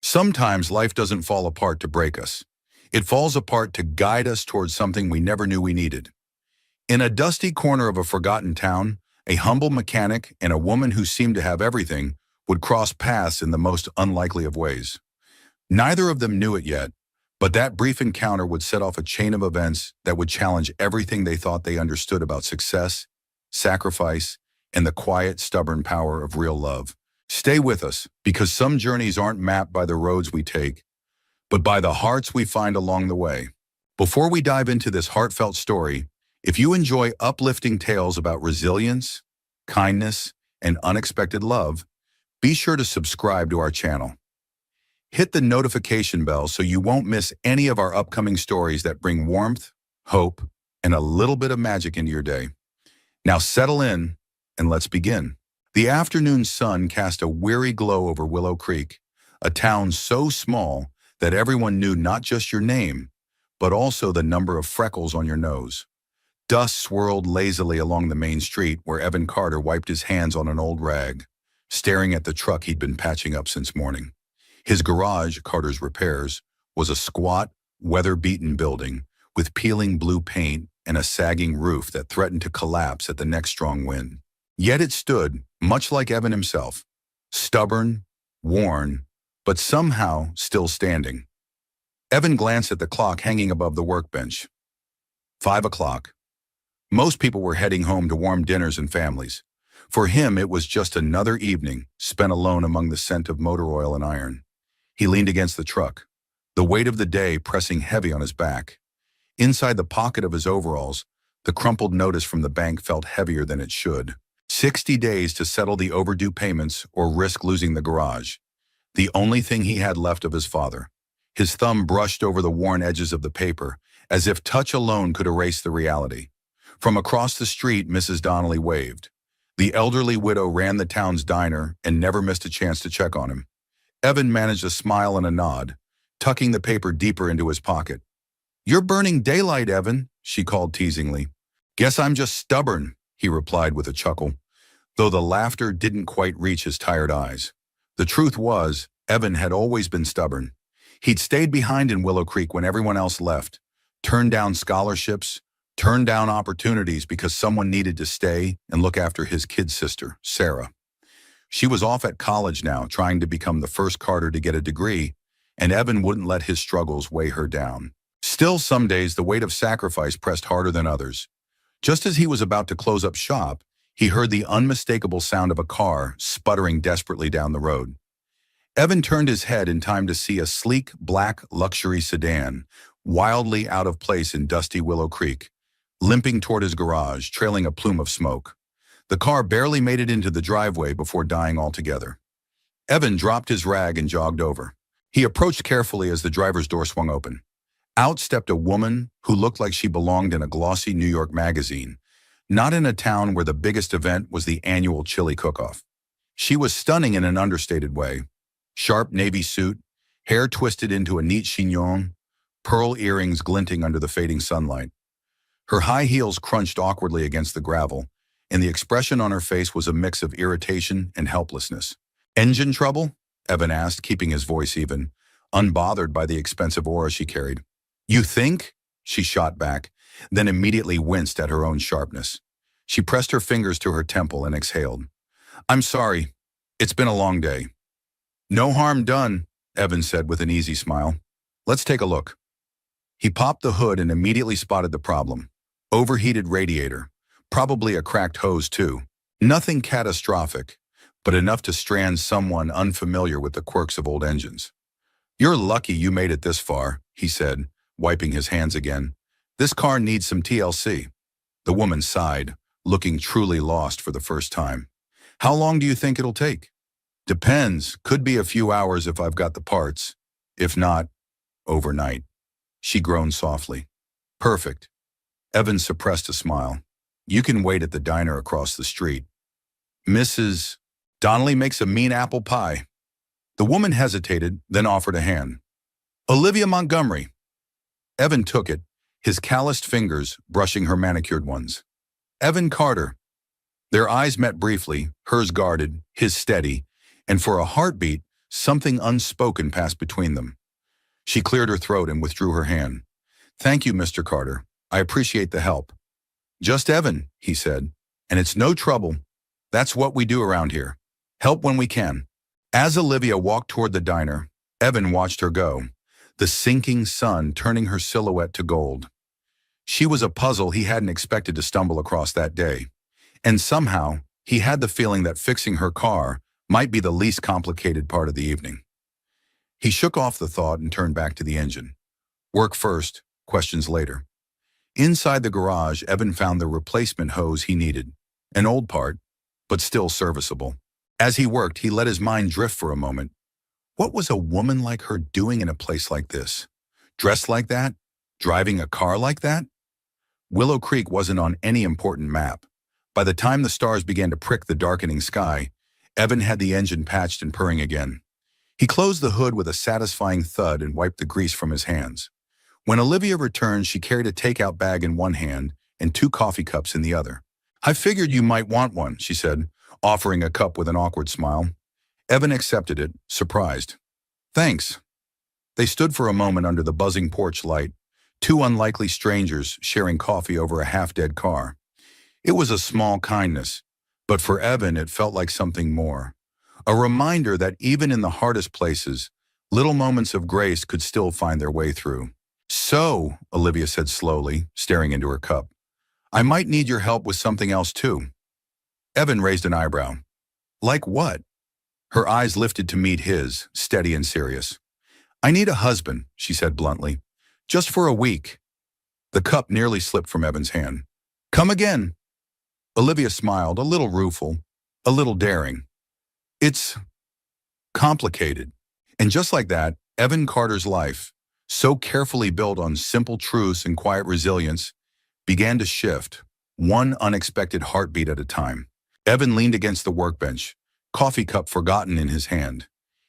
Sometimes life doesn't fall apart to break us. It falls apart to guide us towards something we never knew we needed. In a dusty corner of a forgotten town, a humble mechanic and a woman who seemed to have everything would cross paths in the most unlikely of ways. Neither of them knew it yet, but that brief encounter would set off a chain of events that would challenge everything they thought they understood about success, sacrifice, and the quiet, stubborn power of real love. Stay with us, because some journeys aren't mapped by the roads we take, but by the hearts we find along the way. Before we dive into this heartfelt story, if you enjoy uplifting tales about resilience, kindness, and unexpected love, be sure to subscribe to our channel. Hit the notification bell so you won't miss any of our upcoming stories that bring warmth, hope, and a little bit of magic into your day. Now settle in and let's begin. The afternoon sun cast a weary glow over Willow Creek, a town so small that everyone knew not just your name, but also the number of freckles on your nose. Dust swirled lazily along the main street where Evan Carter wiped his hands on an old rag, staring at the truck he'd been patching up since morning. His garage, Carter's Repairs, was a squat, weather-beaten building with peeling blue paint and a sagging roof that threatened to collapse at the next strong wind. Yet it stood, much like Evan himself, stubborn, worn, but somehow still standing. Evan glanced at the clock hanging above the workbench. 5 o'clock. Most people were heading home to warm dinners and families. For him, it was just another evening spent alone among the scent of motor oil and iron. He leaned against the truck, the weight of the day pressing heavy on his back. Inside the pocket of his overalls, the crumpled notice from the bank felt heavier than it should. 60 days to settle the overdue payments or risk losing the garage. The only thing he had left of his father. His thumb brushed over the worn edges of the paper, as if touch alone could erase the reality. From across the street, Mrs. Donnelly waved. The elderly widow ran the town's diner and never missed a chance to check on him. Evan managed a smile and a nod, tucking the paper deeper into his pocket. "You're burning daylight, Evan," she called teasingly. "Guess I'm just stubborn," he replied with a chuckle, though the laughter didn't quite reach his tired eyes. The truth was, Evan had always been stubborn. He'd stayed behind in Willow Creek when everyone else left, turned down scholarships, turned down opportunities because someone needed to stay and look after his kid sister, Sarah. She was off at college now, trying to become the first Carter to get a degree, and Evan wouldn't let his struggles weigh her down. Still, some days the weight of sacrifice pressed harder than others. Just as he was about to close up shop, he heard the unmistakable sound of a car sputtering desperately down the road. Evan turned his head in time to see a sleek, black luxury sedan, wildly out of place in dusty Willow Creek, limping toward his garage, trailing a plume of smoke. The car barely made it into the driveway before dying altogether. Evan dropped his rag and jogged over. He approached carefully as the driver's door swung open. Out stepped a woman who looked like she belonged in a glossy New York magazine, not in a town where the biggest event was the annual chili cook-off. She was stunning in an understated way. Sharp navy suit, hair twisted into a neat chignon, pearl earrings glinting under the fading sunlight. Her high heels crunched awkwardly against the gravel, and the expression on her face was a mix of irritation and helplessness. "Engine trouble?" Evan asked, keeping his voice even, unbothered by the expensive aura she carried. "You think?" she shot back, then immediately winced at her own sharpness. She pressed her fingers to her temple and exhaled. "I'm sorry. It's been a long day." "No harm done," Evan said with an easy smile. "Let's take a look." He popped the hood and immediately spotted the problem. Overheated radiator. Probably a cracked hose too. Nothing catastrophic, but enough to strand someone unfamiliar with the quirks of old engines. "You're lucky you made it this far," he said, wiping his hands again. "This car needs some TLC." The woman sighed, looking truly lost for the first time. "How long do you think it'll take?" "Depends. Could be a few hours if I've got the parts. If not, overnight." She groaned softly. "Perfect." Evan suppressed a smile. "You can wait at the diner across the street. Mrs. Donnelly makes a mean apple pie." The woman hesitated, then offered a hand. "Olivia Montgomery." Evan took it, his calloused fingers brushing her manicured ones. "Evan Carter." Their eyes met briefly, hers guarded, his steady, and for a heartbeat, something unspoken passed between them. She cleared her throat and withdrew her hand. "Thank you, Mr. Carter. I appreciate the help." "Just Evan," he said, "and it's no trouble. That's what we do around here. Help when we can." As Olivia walked toward the diner, Evan watched her go, the sinking sun turning her silhouette to gold. She was a puzzle he hadn't expected to stumble across that day, and somehow he had the feeling that fixing her car might be the least complicated part of the evening. He shook off the thought and turned back to the engine. Work first, questions later. Inside the garage, Evan found the replacement hose he needed, an old part, but still serviceable. As he worked, he let his mind drift for a moment. What was a woman like her doing in a place like this? Dressed like that? Driving a car like that? Willow Creek wasn't on any important map. By the time the stars began to prick the darkening sky, Evan had the engine patched and purring again. He closed the hood with a satisfying thud and wiped the grease from his hands. When Olivia returned, she carried a takeout bag in one hand and 2 coffee cups in the other. "I figured you might want one," she said, offering a cup with an awkward smile. Evan accepted it, surprised. "Thanks." They stood for a moment under the buzzing porch light, 2 unlikely strangers sharing coffee over a half-dead car. It was a small kindness, but for Evan it felt like something more. A reminder that even in the hardest places, little moments of grace could still find their way through. "So," Olivia said slowly, staring into her cup, "I might need your help with something else too." Evan raised an eyebrow. "Like what?" Her eyes lifted to meet his, steady and serious. "I need a husband," she said bluntly. "Just for a week." The cup nearly slipped from Evan's hand. "Come again." Olivia smiled, a little rueful, a little daring. "It's complicated." And just like that, Evan Carter's life, so carefully built on simple truths and quiet resilience, began to shift, one unexpected heartbeat at a time. Evan leaned against the workbench, coffee cup forgotten in his hand.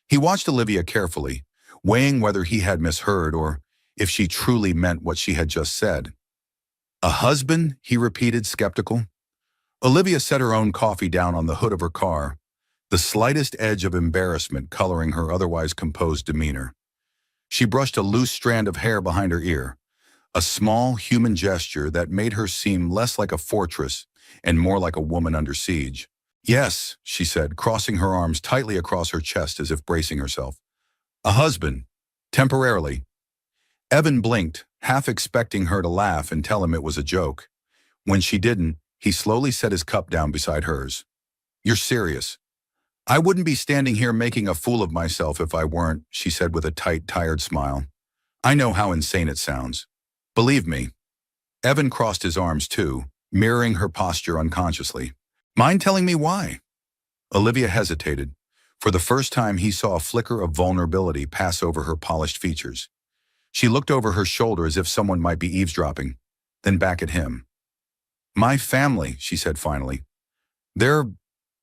He watched Olivia carefully, weighing whether he had misheard or if she truly meant what she had just said. "A husband?" he repeated, skeptical. Olivia set her own coffee down on the hood of her car, the slightest edge of embarrassment coloring her otherwise composed demeanor. She brushed a loose strand of hair behind her ear, a small human gesture that made her seem less like a fortress and more like a woman under siege. "Yes," she said, crossing her arms tightly across her chest as if bracing herself. "A husband. Temporarily." Evan blinked, half expecting her to laugh and tell him it was a joke. When she didn't, he slowly set his cup down beside hers. "You're serious?" "I wouldn't be standing here making a fool of myself if I weren't," she said with a tight, tired smile. "I know how insane it sounds. Believe me." Evan crossed his arms too, mirroring her posture unconsciously. "Mind telling me why?" Olivia hesitated. For the first time, he saw a flicker of vulnerability pass over her polished features. She looked over her shoulder as if someone might be eavesdropping, then back at him. "My family," she said finally. "They're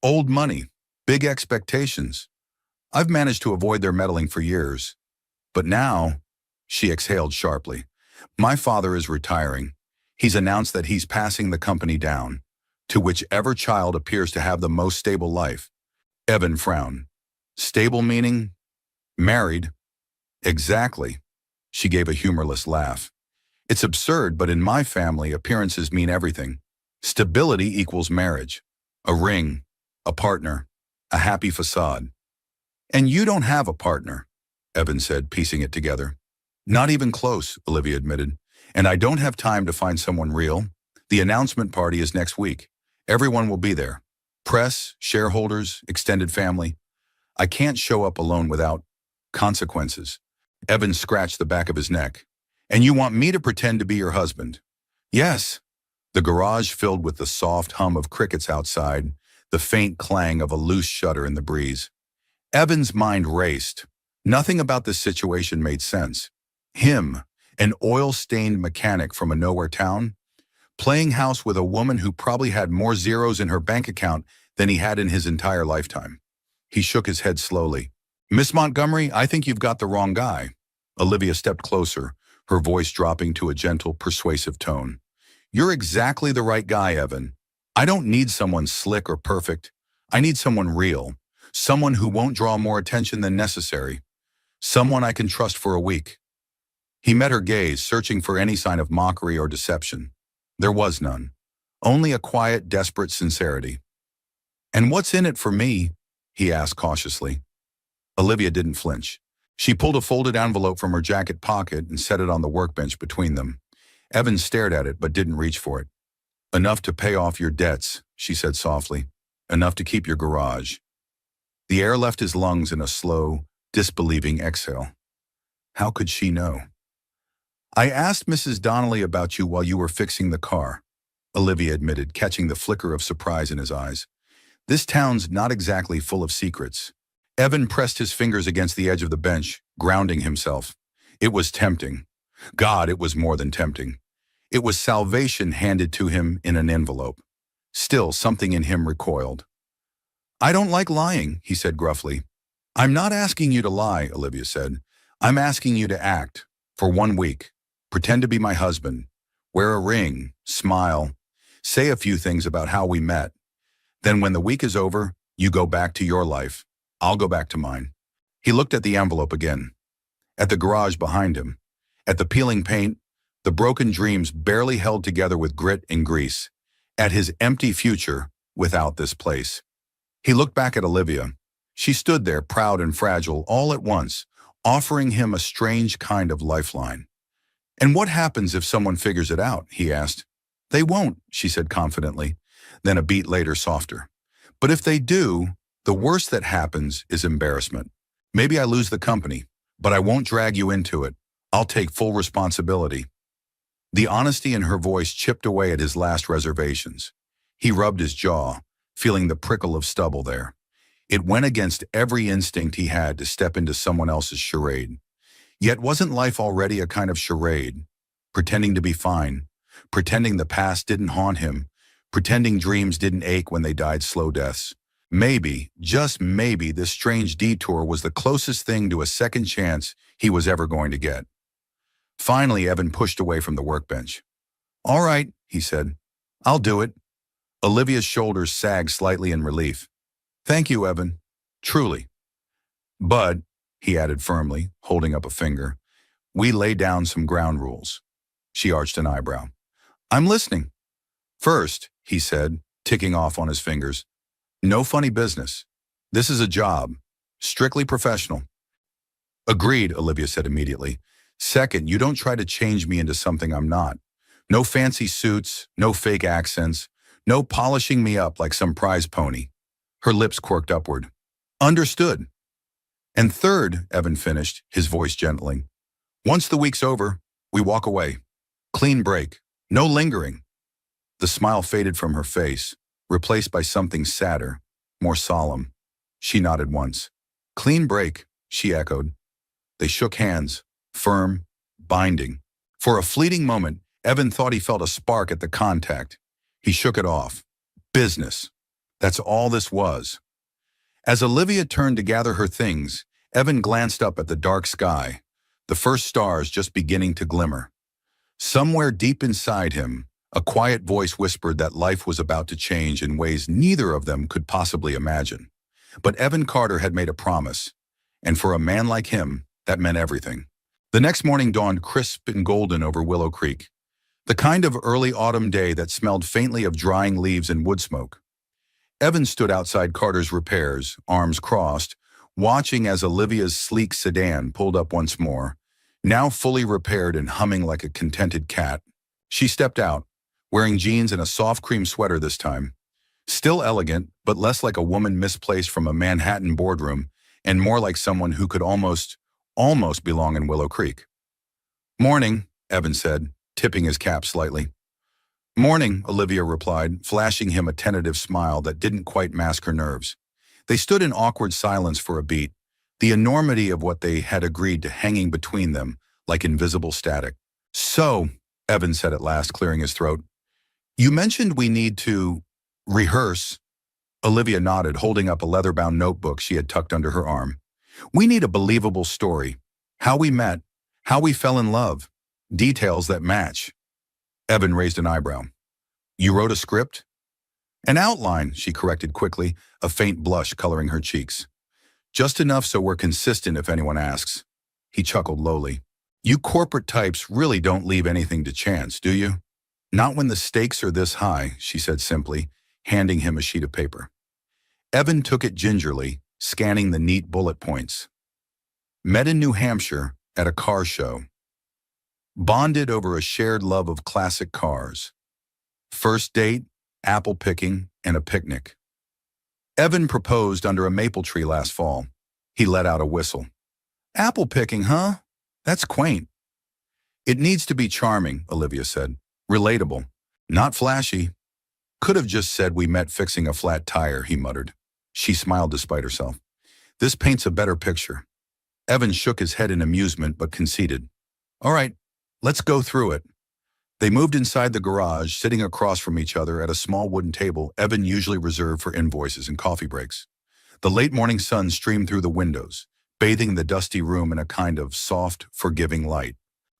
old money, big expectations. I've managed to avoid their meddling for years. But now," she exhaled sharply, "my father is retiring. He's announced that he's passing the company down to whichever child appears to have the most stable life." Evan frowned. "Stable meaning? Married?" "Exactly." She gave a humorless laugh. "It's absurd, but in my family, appearances mean everything. Stability equals marriage. A ring, a partner, a happy facade." "And you don't have a partner," Evan said, piecing it together. "Not even close," Olivia admitted. "And I don't have time to find someone real. The announcement party is next week. Everyone will be there. Press, shareholders, extended family. I can't show up alone without consequences." Evan scratched the back of his neck. "And you want me to pretend to be your husband?" "Yes." The garage filled with the soft hum of crickets outside, the faint clang of a loose shutter in the breeze. Evan's mind raced. Nothing about this situation made sense. Him, an oil-stained mechanic from a nowhere town, playing house with a woman who probably had more zeros in her bank account than he had in his entire lifetime. He shook his head slowly. "Miss Montgomery, I think you've got the wrong guy." Olivia stepped closer, her voice dropping to a gentle, persuasive tone. "You're exactly the right guy, Evan. I don't need someone slick or perfect. I need someone real. Someone who won't draw more attention than necessary. Someone I can trust for a week. He met her gaze, searching for any sign of mockery or deception. There was none. Only a quiet, desperate sincerity. "And what's in it for me?" he asked cautiously. Olivia didn't flinch. She pulled a folded envelope from her jacket pocket and set it on the workbench between them. Evan stared at it but didn't reach for it. "Enough to pay off your debts," she said softly. "Enough to keep your garage." The air left his lungs in a slow, disbelieving exhale. How could she know? "I asked Mrs. Donnelly about you while you were fixing the car," Olivia admitted, catching the flicker of surprise in his eyes. "This town's not exactly full of secrets." Evan pressed his fingers against the edge of the bench, grounding himself. It was tempting. God, it was more than tempting. It was salvation handed to him in an envelope. Still, something in him recoiled. "I don't like lying," he said gruffly. "I'm not asking you to lie," Olivia said. "I'm asking you to act. For 1 week. Pretend to be my husband. Wear a ring. Smile. Say a few things about how we met. Then when the week is over, you go back to your life. I'll go back to mine." He looked at the envelope again. At the garage behind him. At the peeling paint, the broken dreams barely held together with grit and grease. At his empty future without this place. He looked back at Olivia. She stood there, proud and fragile, all at once, offering him a strange kind of lifeline. "And what happens if someone figures it out?" he asked. "They won't," she said confidently, then a beat later softer. "But if they do, the worst that happens is embarrassment. Maybe I lose the company, but I won't drag you into it. I'll take full responsibility." The honesty in her voice chipped away at his last reservations. He rubbed his jaw, feeling the prickle of stubble there. It went against every instinct he had to step into someone else's charade. Yet wasn't life already a kind of charade? Pretending to be fine, pretending the past didn't haunt him, pretending dreams didn't ache when they died slow deaths. Maybe, just maybe, this strange detour was the closest thing to a second chance he was ever going to get. Finally, Evan pushed away from the workbench. "All right," he said. "I'll do it." Olivia's shoulders sagged slightly in relief. "Thank you, Evan. Truly. But," he added firmly, holding up a finger, "we lay down some ground rules." She arched an eyebrow. "I'm listening." "First," he said, ticking off on his fingers, "no funny business. This is a job. Strictly professional." "Agreed," Olivia said immediately. "Second, you don't try to change me into something I'm not. No fancy suits, no fake accents, no polishing me up like some prize pony." Her lips quirked upward. "Understood." "And third," Evan finished, his voice gentling, "once the week's over, we walk away. Clean break. No lingering." The smile faded from her face, replaced by something sadder, more solemn. She nodded once. "Clean break," she echoed. They shook hands, firm, binding. For a fleeting moment, Evan thought he felt a spark at the contact. He shook it off. Business. That's all this was. As Olivia turned to gather her things, Evan glanced up at the dark sky, the first stars just beginning to glimmer. Somewhere deep inside him, a quiet voice whispered that life was about to change in ways neither of them could possibly imagine. But Evan Carter had made a promise, and for a man like him, that meant everything. The next morning dawned crisp and golden over Willow Creek, the kind of early autumn day that smelled faintly of drying leaves and wood smoke. Evan stood outside Carter's repairs, arms crossed, watching as Olivia's sleek sedan pulled up once more, now fully repaired and humming like a contented cat. She stepped out, wearing jeans and a soft cream sweater this time. Still elegant, but less like a woman misplaced from a Manhattan boardroom, and more like someone who could almost belong in Willow Creek. "Morning," Evan said, tipping his cap slightly. "Morning," Olivia replied, flashing him a tentative smile that didn't quite mask her nerves. They stood in awkward silence for a beat, the enormity of what they had agreed to hanging between them like invisible static. "So," Evan said at last, clearing his throat, "you mentioned we need to rehearse." Olivia nodded, holding up a leather-bound notebook she had tucked under her arm. "We need a believable story. How we met, how we fell in love, details that match." Evan raised an eyebrow. "You wrote a script?" An outline, she corrected quickly, a faint blush coloring her cheeks. Just enough so we're consistent if anyone asks. He chuckled lowly. You corporate types really don't leave anything to chance, do you? Not when the stakes are this high, she said simply, handing him a sheet of paper. Evan took it gingerly, scanning the neat bullet points. Met in New Hampshire at a car show. Bonded over a shared love of classic cars. First date, apple picking, and a picnic. Evan proposed under a maple tree last fall. He let out a whistle. Apple picking, huh? That's quaint. It needs to be charming, Olivia said. Relatable. Not flashy. Could have just said we met fixing a flat tire, he muttered. She smiled despite herself. This paints a better picture. Evan shook his head in amusement but conceded. All right, let's go through it. They moved inside the garage, sitting across from each other at a small wooden table Evan usually reserved for invoices and coffee breaks. The late morning sun streamed through the windows, bathing the dusty room in a kind of soft, forgiving light.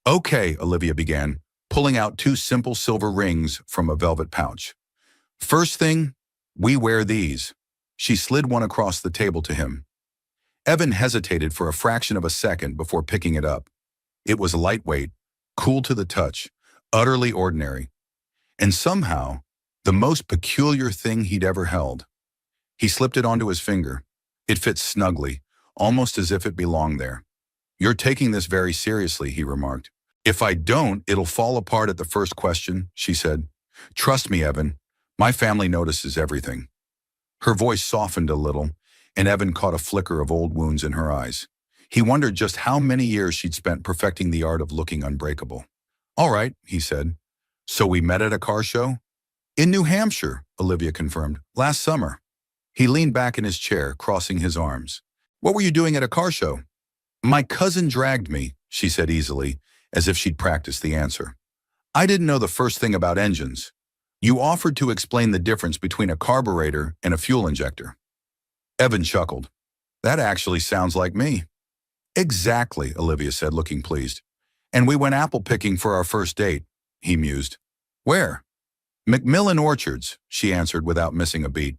Okay, Olivia began, pulling out 2 simple silver rings from a velvet pouch. First thing, we wear these. She slid one across the table to him. Evan hesitated for a fraction of a second before picking it up. It was lightweight, cool to the touch, utterly ordinary, and somehow the most peculiar thing he'd ever held. He slipped it onto his finger. It fit snugly, almost as if it belonged there. You're taking this very seriously, he remarked. If I don't, it'll fall apart at the first question, she said. Trust me, Evan. My family notices everything. Her voice softened a little, and Evan caught a flicker of old wounds in her eyes. He wondered just how many years she'd spent perfecting the art of looking unbreakable. All right, he said. So we met at a car show? In New Hampshire, Olivia confirmed. Last summer. He leaned back in his chair, crossing his arms. What were you doing at a car show? My cousin dragged me, she said easily, as if she'd practiced the answer. I didn't know the first thing about engines. You offered to explain the difference between a carburetor and a fuel injector. Evan chuckled. That actually sounds like me. Exactly, Olivia said, looking pleased. And we went apple picking for our first date, he mused. Where? Macmillan Orchards, she answered without missing a beat.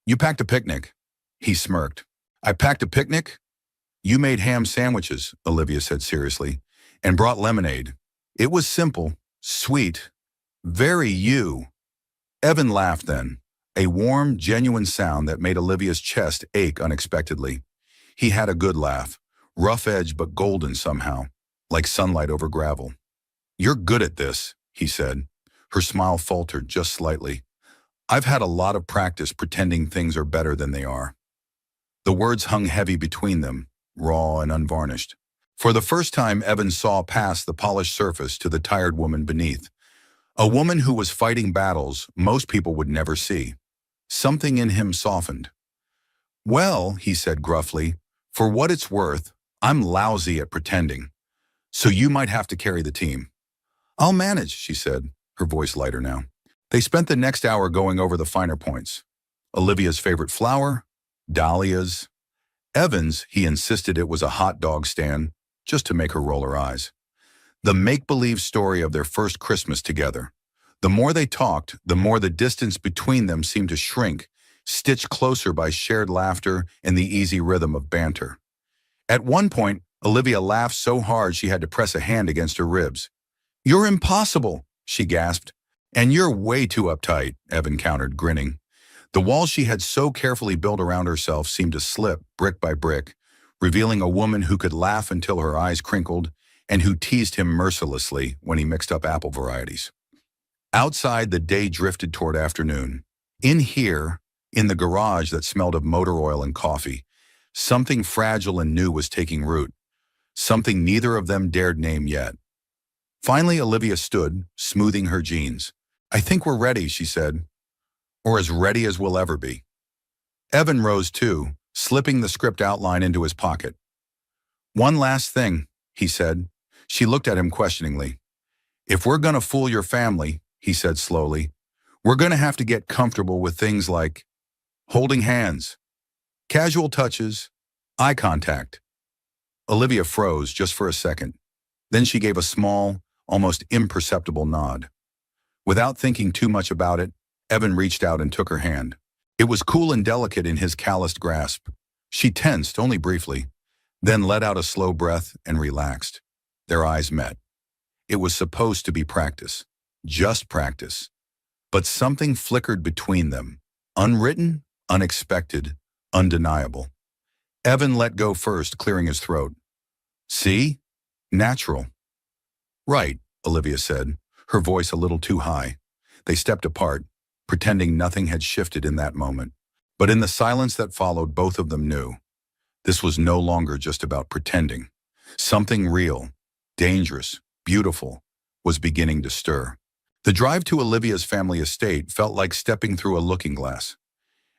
You packed a picnic. He smirked. I packed a picnic? You made ham sandwiches, Olivia said seriously, and brought lemonade. It was simple, sweet, very you. Evan laughed then, a warm, genuine sound that made Olivia's chest ache unexpectedly. He had a good laugh, rough edged but golden somehow, like sunlight over gravel. You're good at this, he said. Her smile faltered just slightly. I've had a lot of practice pretending things are better than they are. The words hung heavy between them, raw and unvarnished. For the first time, Evan saw past the polished surface to the tired woman beneath. A woman who was fighting battles most people would never see. Something in him softened. Well, he said gruffly, for what it's worth, I'm lousy at pretending. So you might have to carry the team. I'll manage, she said, her voice lighter now. They spent the next hour going over the finer points. Olivia's favorite flower, dahlias. Evan's, he insisted it was a hot dog stand, just to make her roll her eyes. The make-believe story of their first Christmas together. The more they talked, the more the distance between them seemed to shrink, stitched closer by shared laughter and the easy rhythm of banter. At one point, Olivia laughed so hard she had to press a hand against her ribs. You're impossible, she gasped. And you're way too uptight, Evan countered, grinning. The walls she had so carefully built around herself seemed to slip, brick by brick, revealing a woman who could laugh until her eyes crinkled and who teased him mercilessly when he mixed up apple varieties. Outside, the day drifted toward afternoon. In here, in the garage that smelled of motor oil and coffee, something fragile and new was taking root, something neither of them dared name yet. Finally, Olivia stood, smoothing her jeans. I think we're ready, she said, or as ready as we'll ever be. Evan rose too, slipping the script outline into his pocket. One last thing, he said. She looked at him questioningly. If we're going to fool your family, he said slowly, we're going to have to get comfortable with things like holding hands, casual touches, eye contact. Olivia froze just for a second. Then she gave a small, almost imperceptible nod. Without thinking too much about it, Evan reached out and took her hand. It was cool and delicate in his calloused grasp. She tensed, only briefly, then let out a slow breath and relaxed. Their eyes met. It was supposed to be practice. Just practice. But something flickered between them. Unwritten, unexpected, undeniable. Evan let go first, clearing his throat. See? Natural. Right, Olivia said, her voice a little too high. They stepped apart, pretending nothing had shifted in that moment. But in the silence that followed, both of them knew. This was no longer just about pretending. Something real, dangerous, beautiful, was beginning to stir. The drive to Olivia's family estate felt like stepping through a looking glass.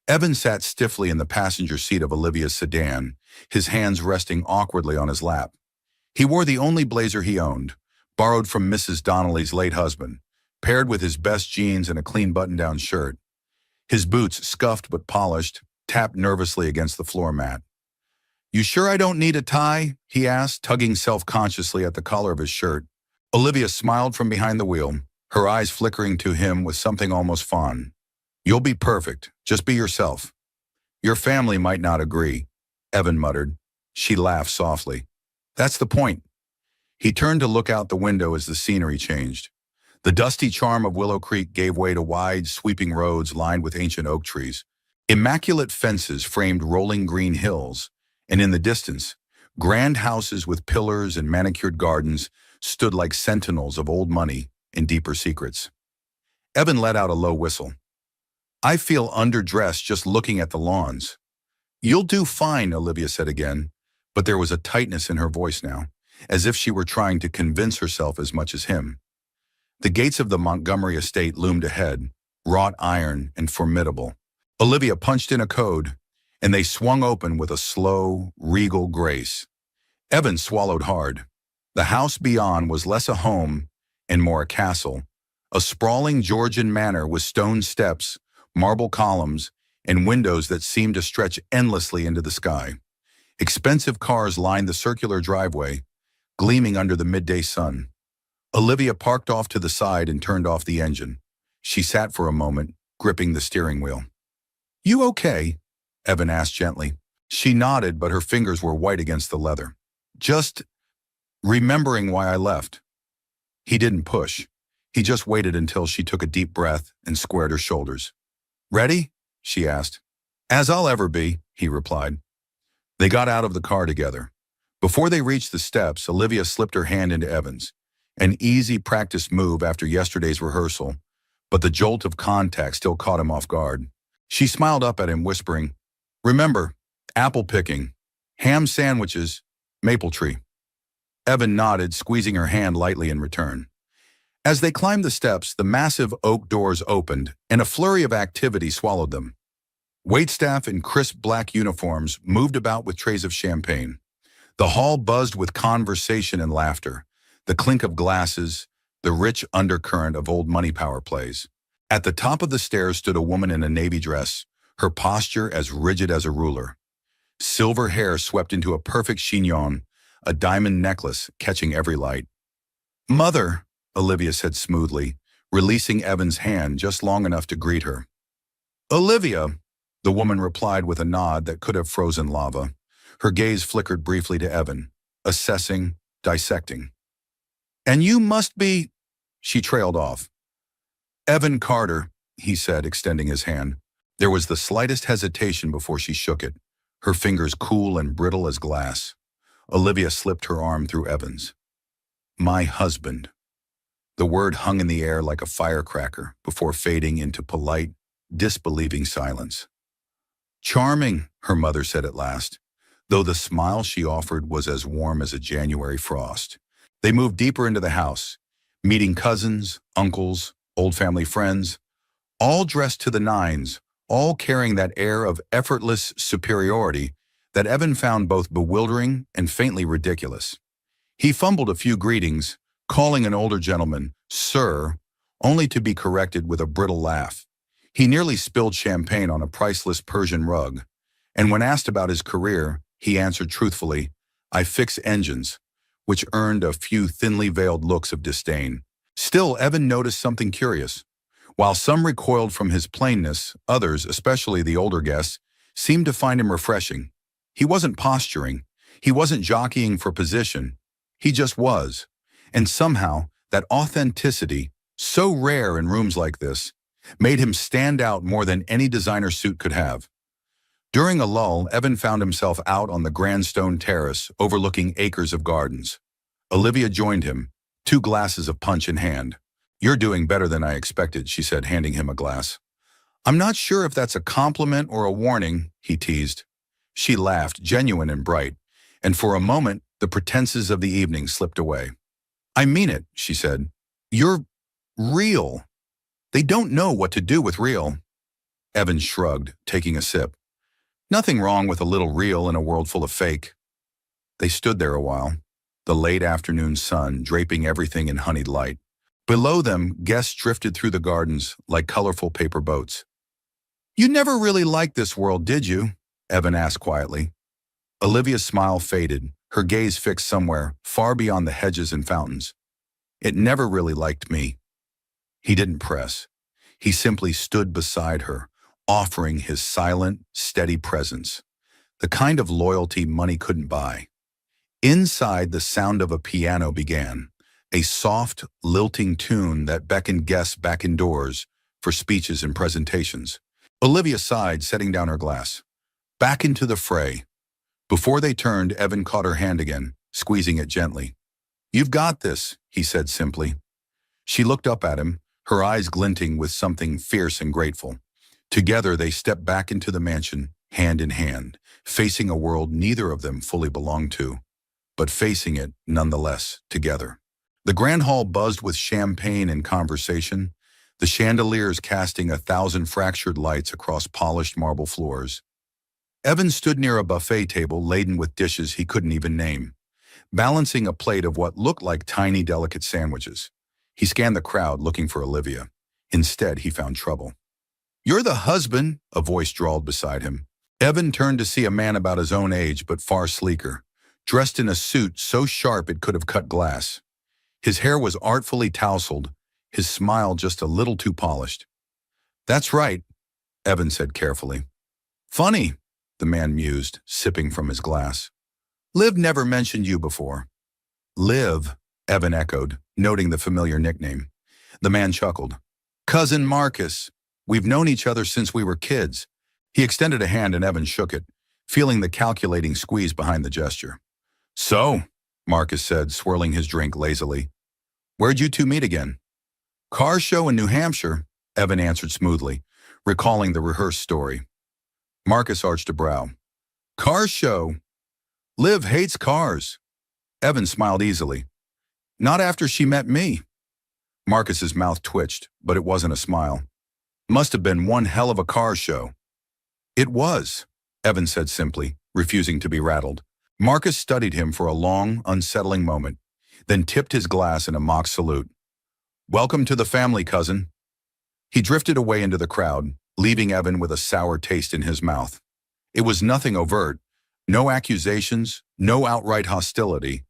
Evan sat stiffly in the passenger seat of Olivia's sedan, his hands resting awkwardly on his lap. He wore the only blazer he owned, borrowed from Mrs. Donnelly's late husband, paired with his best jeans and a clean button-down shirt. His boots, scuffed but polished, tapped nervously against the floor mat. "You sure I don't need a tie?" he asked, tugging self-consciously at the collar of his shirt. Olivia smiled from behind the wheel, her eyes flickering to him with something almost fond. "You'll be perfect. Just be yourself." "Your family might not agree," Evan muttered. She laughed softly. "That's the point." He turned to look out the window as the scenery changed. The dusty charm of Willow Creek gave way to wide, sweeping roads lined with ancient oak trees. Immaculate fences framed rolling green hills, and in the distance, grand houses with pillars and manicured gardens stood like sentinels of old money and deeper secrets. Evan let out a low whistle. "I feel underdressed just looking at the lawns." "You'll do fine," Olivia said again, but there was a tightness in her voice now, as if she were trying to convince herself as much as him. The gates of the Montgomery estate loomed ahead, wrought iron and formidable. Olivia punched in a code, and they swung open with a slow, regal grace. Evan swallowed hard. The house beyond was less a home and more a castle, a sprawling Georgian manor with stone steps, marble columns, and windows that seemed to stretch endlessly into the sky. Expensive cars lined the circular driveway, gleaming under the midday sun. Olivia parked off to the side and turned off the engine. She sat for a moment, gripping the steering wheel. "You okay?" Evan asked gently. She nodded, but her fingers were white against the leather. "Just remembering why I left." He didn't push. He just waited until she took a deep breath and squared her shoulders. "Ready?" she asked. "As I'll ever be," he replied. They got out of the car together. Before they reached the steps, Olivia slipped her hand into Evan's. An easy practice move after yesterday's rehearsal, but the jolt of contact still caught him off guard. She smiled up at him, whispering, "Remember, apple picking, ham sandwiches, maple tree." Evan nodded, squeezing her hand lightly in return. As they climbed the steps, the massive oak doors opened, and a flurry of activity swallowed them. Waitstaff in crisp black uniforms moved about with trays of champagne. The hall buzzed with conversation and laughter, the clink of glasses, the rich undercurrent of old money power plays. At the top of the stairs stood a woman in a navy dress, her posture as rigid as a ruler. Silver hair swept into a perfect chignon, a diamond necklace catching every light. "Mother," Olivia said smoothly, releasing Evan's hand just long enough to greet her. "Olivia," the woman replied with a nod that could have frozen lava. Her gaze flickered briefly to Evan, assessing, dissecting. "And you must be—" She trailed off. "Evan Carter," he said, extending his hand. There was the slightest hesitation before she shook it, her fingers cool and brittle as glass. Olivia slipped her arm through Evan's. "My husband." The word hung in the air like a firecracker before fading into polite, disbelieving silence. "Charming," her mother said at last, though the smile she offered was as warm as a January frost. They moved deeper into the house, meeting cousins, uncles, old family friends, all dressed to the nines, all carrying that air of effortless superiority that Evan found both bewildering and faintly ridiculous. He fumbled a few greetings, calling an older gentleman "Sir," only to be corrected with a brittle laugh. He nearly spilled champagne on a priceless Persian rug, and when asked about his career, he answered truthfully, "I fix engines," which earned a few thinly veiled looks of disdain. Still, Evan noticed something curious. While some recoiled from his plainness, others, especially the older guests, seemed to find him refreshing. He wasn't posturing. He wasn't jockeying for position. He just was. And somehow, that authenticity, so rare in rooms like this, made him stand out more than any designer suit could have. During a lull, Evan found himself out on the grand stone terrace overlooking acres of gardens. Olivia joined him, 2 glasses of punch in hand. "You're doing better than I expected," she said, handing him a glass. "I'm not sure if that's a compliment or a warning," he teased. She laughed, genuine and bright, and for a moment, the pretenses of the evening slipped away. "I mean it," she said. "You're real. They don't know what to do with real." Evan shrugged, taking a sip. "Nothing wrong with a little real in a world full of fake." They stood there a while, the late afternoon sun draping everything in honeyed light. Below them, guests drifted through the gardens like colorful paper boats. "You never really liked this world, did you?" Evan asked quietly. Olivia's smile faded, her gaze fixed somewhere far beyond the hedges and fountains. "It never really liked me." He didn't press. He simply stood beside her, offering his silent, steady presence, the kind of loyalty money couldn't buy. Inside, the sound of a piano began, a soft, lilting tune that beckoned guests back indoors for speeches and presentations. Olivia sighed, setting down her glass. Back into the fray. Before they turned, Evan caught her hand again, squeezing it gently. "You've got this," he said simply. She looked up at him, her eyes glinting with something fierce and grateful. Together, they stepped back into the mansion, hand in hand, facing a world neither of them fully belonged to, but facing it nonetheless, together. The grand hall buzzed with champagne and conversation, the chandeliers casting 1,000 fractured lights across polished marble floors. Evan stood near a buffet table laden with dishes he couldn't even name, balancing a plate of what looked like tiny, delicate sandwiches. He scanned the crowd, looking for Olivia. Instead, he found trouble. "You're the husband," a voice drawled beside him. Evan turned to see a man about his own age but far sleeker, dressed in a suit so sharp it could have cut glass. His hair was artfully tousled, his smile just a little too polished. "That's right," Evan said carefully. "Funny," the man mused, sipping from his glass. "Liv never mentioned you before." "Liv," Evan echoed, noting the familiar nickname. The man chuckled. "Cousin Marcus. We've known each other since we were kids." He extended a hand and Evan shook it, feeling the calculating squeeze behind the gesture. "So," Marcus said, swirling his drink lazily. "Where'd you two meet again?" "Car show in New Hampshire," Evan answered smoothly, recalling the rehearsed story. Marcus arched a brow. "Car show? Liv hates cars." Evan smiled easily. "Not after she met me." Marcus's mouth twitched, but it wasn't a smile. "Must have been one hell of a car show." "It was," Evan said simply, refusing to be rattled. Marcus studied him for a long, unsettling moment, then tipped his glass in a mock salute. "Welcome to the family, cousin." He drifted away into the crowd, leaving Evan with a sour taste in his mouth. It was nothing overt, no accusations, no outright hostility,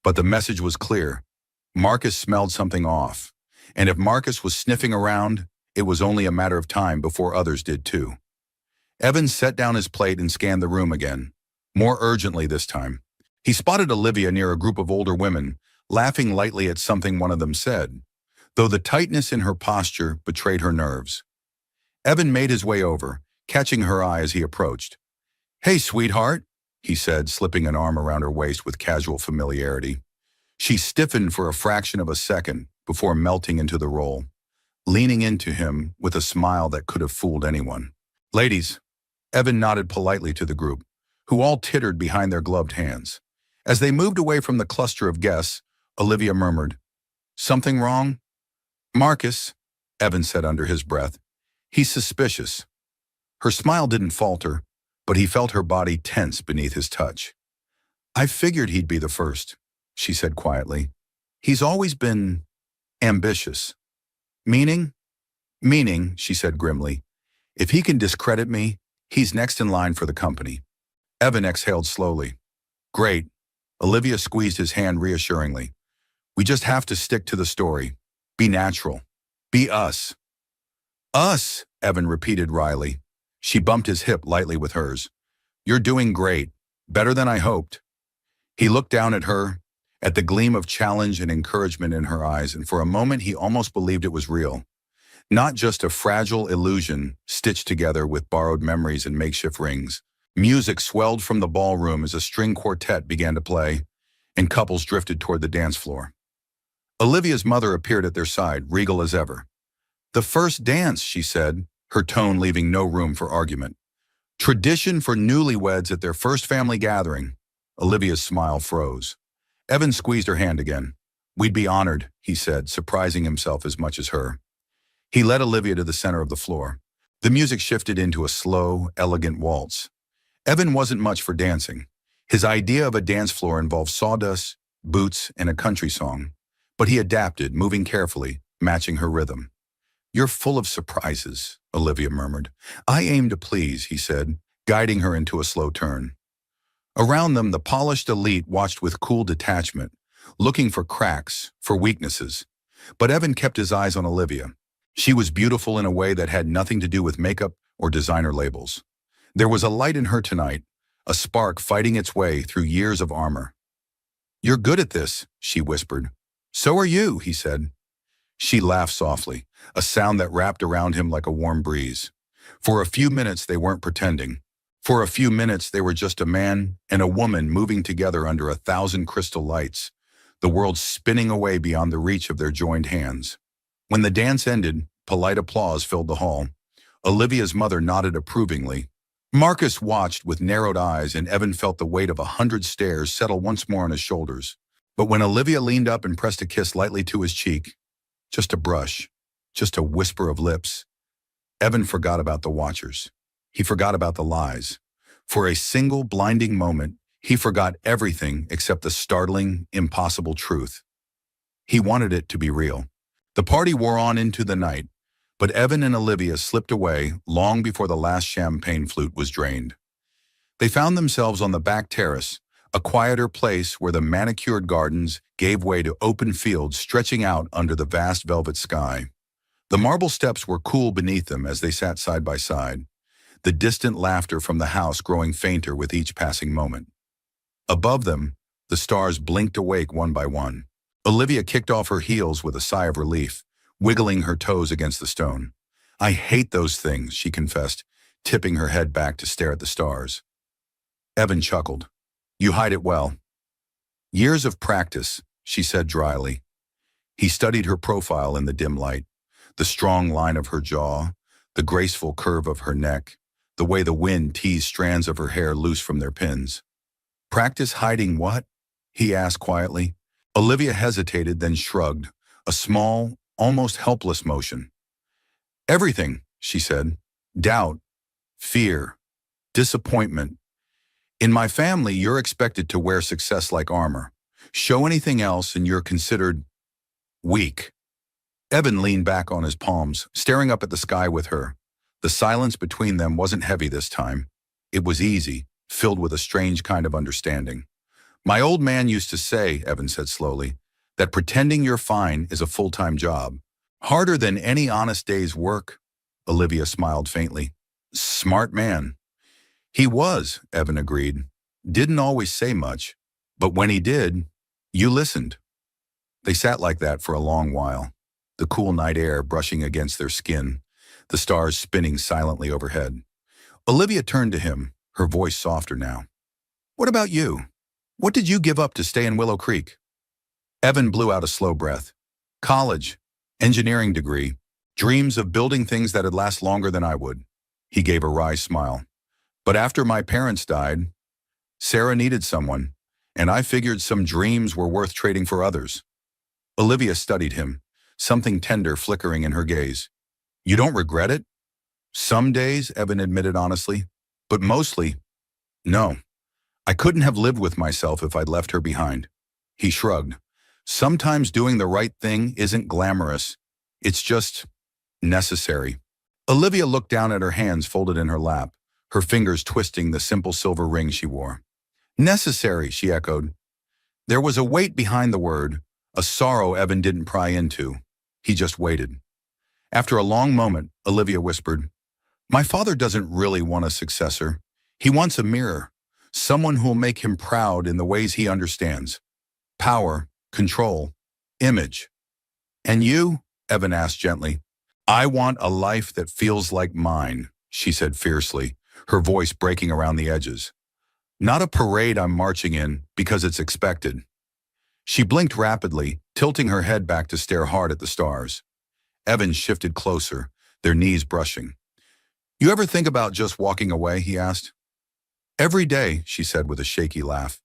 but the message was clear. Marcus smelled something off, and if Marcus was sniffing around, it was only a matter of time before others did too. Evan set down his plate and scanned the room again, more urgently this time. He spotted Olivia near a group of older women, laughing lightly at something one of them said, though the tightness in her posture betrayed her nerves. Evan made his way over, catching her eye as he approached. "Hey, sweetheart," he said, slipping an arm around her waist with casual familiarity. She stiffened for a fraction of a second before melting into the role, leaning into him with a smile that could have fooled anyone. "Ladies," Evan nodded politely to the group, who all tittered behind their gloved hands. As they moved away from the cluster of guests, Olivia murmured, "Something wrong?" "Marcus," Evan said under his breath. "He's suspicious." Her smile didn't falter, but he felt her body tense beneath his touch. "I figured he'd be the first," she said quietly. "He's always been ambitious." "Meaning?" "Meaning," she said grimly. "If he can discredit me, he's next in line for the company." Evan exhaled slowly. "Great." Olivia squeezed his hand reassuringly. "We just have to stick to the story. Be natural. Be us." Us, Evan repeated wryly. She bumped his hip lightly with hers. You're doing great. Better than I hoped. He looked down at her, at the gleam of challenge and encouragement in her eyes, and for a moment he almost believed it was real. Not just a fragile illusion stitched together with borrowed memories and makeshift rings. Music swelled from the ballroom as a string quartet began to play, and couples drifted toward the dance floor. Olivia's mother appeared at their side, regal as ever. The first dance, she said, her tone leaving no room for argument. Tradition for newlyweds at their first family gathering. Olivia's smile froze. Evan squeezed her hand again. We'd be honored, he said, surprising himself as much as her. He led Olivia to the center of the floor. The music shifted into a slow, elegant waltz. Evan wasn't much for dancing. His idea of a dance floor involved sawdust, boots, and a country song. But he adapted, moving carefully, matching her rhythm. You're full of surprises, Olivia murmured. I aim to please, he said, guiding her into a slow turn. Around them, the polished elite watched with cool detachment, looking for cracks, for weaknesses. But Evan kept his eyes on Olivia. She was beautiful in a way that had nothing to do with makeup or designer labels. There was a light in her tonight, a spark fighting its way through years of armor. You're good at this, she whispered. So are you, he said. She laughed softly, a sound that wrapped around him like a warm breeze. For a few minutes they weren't pretending. For a few minutes they were just a man and a woman moving together under 1,000 crystal lights, the world spinning away beyond the reach of their joined hands. When the dance ended, polite applause filled the hall. Olivia's mother nodded approvingly. Marcus watched with narrowed eyes, and Evan felt the weight of 100 stares settle once more on his shoulders. But when Olivia leaned up and pressed a kiss lightly to his cheek, just a brush, just a whisper of lips, Evan forgot about the watchers. He forgot about the lies. For a single blinding moment, he forgot everything except the startling, impossible truth. He wanted it to be real. The party wore on into the night, but Evan and Olivia slipped away long before the last champagne flute was drained. They found themselves on the back terrace, a quieter place where the manicured gardens gave way to open fields stretching out under the vast velvet sky. The marble steps were cool beneath them as they sat side by side, the distant laughter from the house growing fainter with each passing moment. Above them, the stars blinked awake one by one. Olivia kicked off her heels with a sigh of relief, wiggling her toes against the stone. I hate those things, she confessed, tipping her head back to stare at the stars. Evan chuckled. You hide it well. Years of practice, she said dryly. He studied her profile in the dim light, the strong line of her jaw, the graceful curve of her neck, the way the wind teased strands of her hair loose from their pins. Practice hiding what? He asked quietly. Olivia hesitated, then shrugged, a small, almost helpless motion. Everything, she said. Doubt, fear, disappointment. In my family, you're expected to wear success like armor. Show anything else and you're considered weak. Evan leaned back on his palms, staring up at the sky with her. The silence between them wasn't heavy this time. It was easy, filled with a strange kind of understanding. My old man used to say, Evan said slowly, that pretending you're fine is a full-time job. Harder than any honest day's work. Olivia smiled faintly. Smart man. He was, Evan agreed. Didn't always say much, but when he did, you listened. They sat like that for a long while, the cool night air brushing against their skin, the stars spinning silently overhead. Olivia turned to him, her voice softer now. What about you? What did you give up to stay in Willow Creek? Evan blew out a slow breath. College, engineering degree, dreams of building things that'd last longer than I would. He gave a wry smile. But after my parents died, Sarah needed someone, and I figured some dreams were worth trading for others. Olivia studied him, something tender flickering in her gaze. You don't regret it? Some days, Evan admitted honestly, but mostly, no. I couldn't have lived with myself if I'd left her behind. He shrugged. Sometimes doing the right thing isn't glamorous. It's just necessary. Olivia looked down at her hands folded in her lap, her fingers twisting the simple silver ring she wore. Necessary, she echoed. There was a weight behind the word, a sorrow Evan didn't pry into. He just waited. After a long moment, Olivia whispered, "My father doesn't really want a successor. He wants a mirror, someone who will make him proud in the ways he understands. Power, control, image. And you?" Evan asked gently. "I want a life that feels like mine," she said fiercely, her voice breaking around the edges. "Not a parade I'm marching in because it's expected." She blinked rapidly, tilting her head back to stare hard at the stars. Evan shifted closer, their knees brushing. "You ever think about just walking away?" he asked. "Every day," she said with a shaky laugh.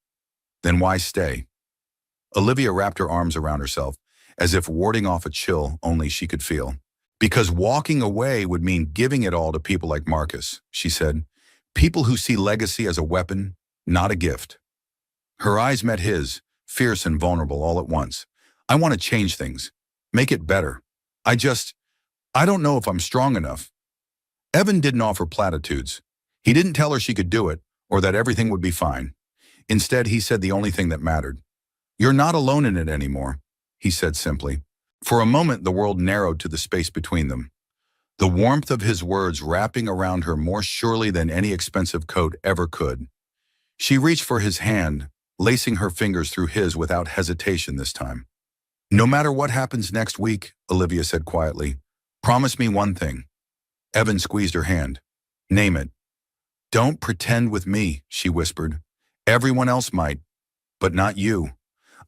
"Then why stay?" Olivia wrapped her arms around herself, as if warding off a chill only she could feel. "Because walking away would mean giving it all to people like Marcus," she said. "People who see legacy as a weapon, not a gift." Her eyes met his, fierce and vulnerable all at once. "I want to change things, make it better. I don't know if I'm strong enough." Evan didn't offer platitudes. He didn't tell her she could do it, or that everything would be fine. Instead, he said the only thing that mattered. "You're not alone in it anymore," he said simply. For a moment, the world narrowed to the space between them. The warmth of his words wrapping around her more surely than any expensive coat ever could. She reached for his hand, lacing her fingers through his without hesitation this time. "No matter what happens next week," Olivia said quietly, "promise me one thing." Evan squeezed her hand. "Name it." "Don't pretend with me," she whispered. "Everyone else might, but not you.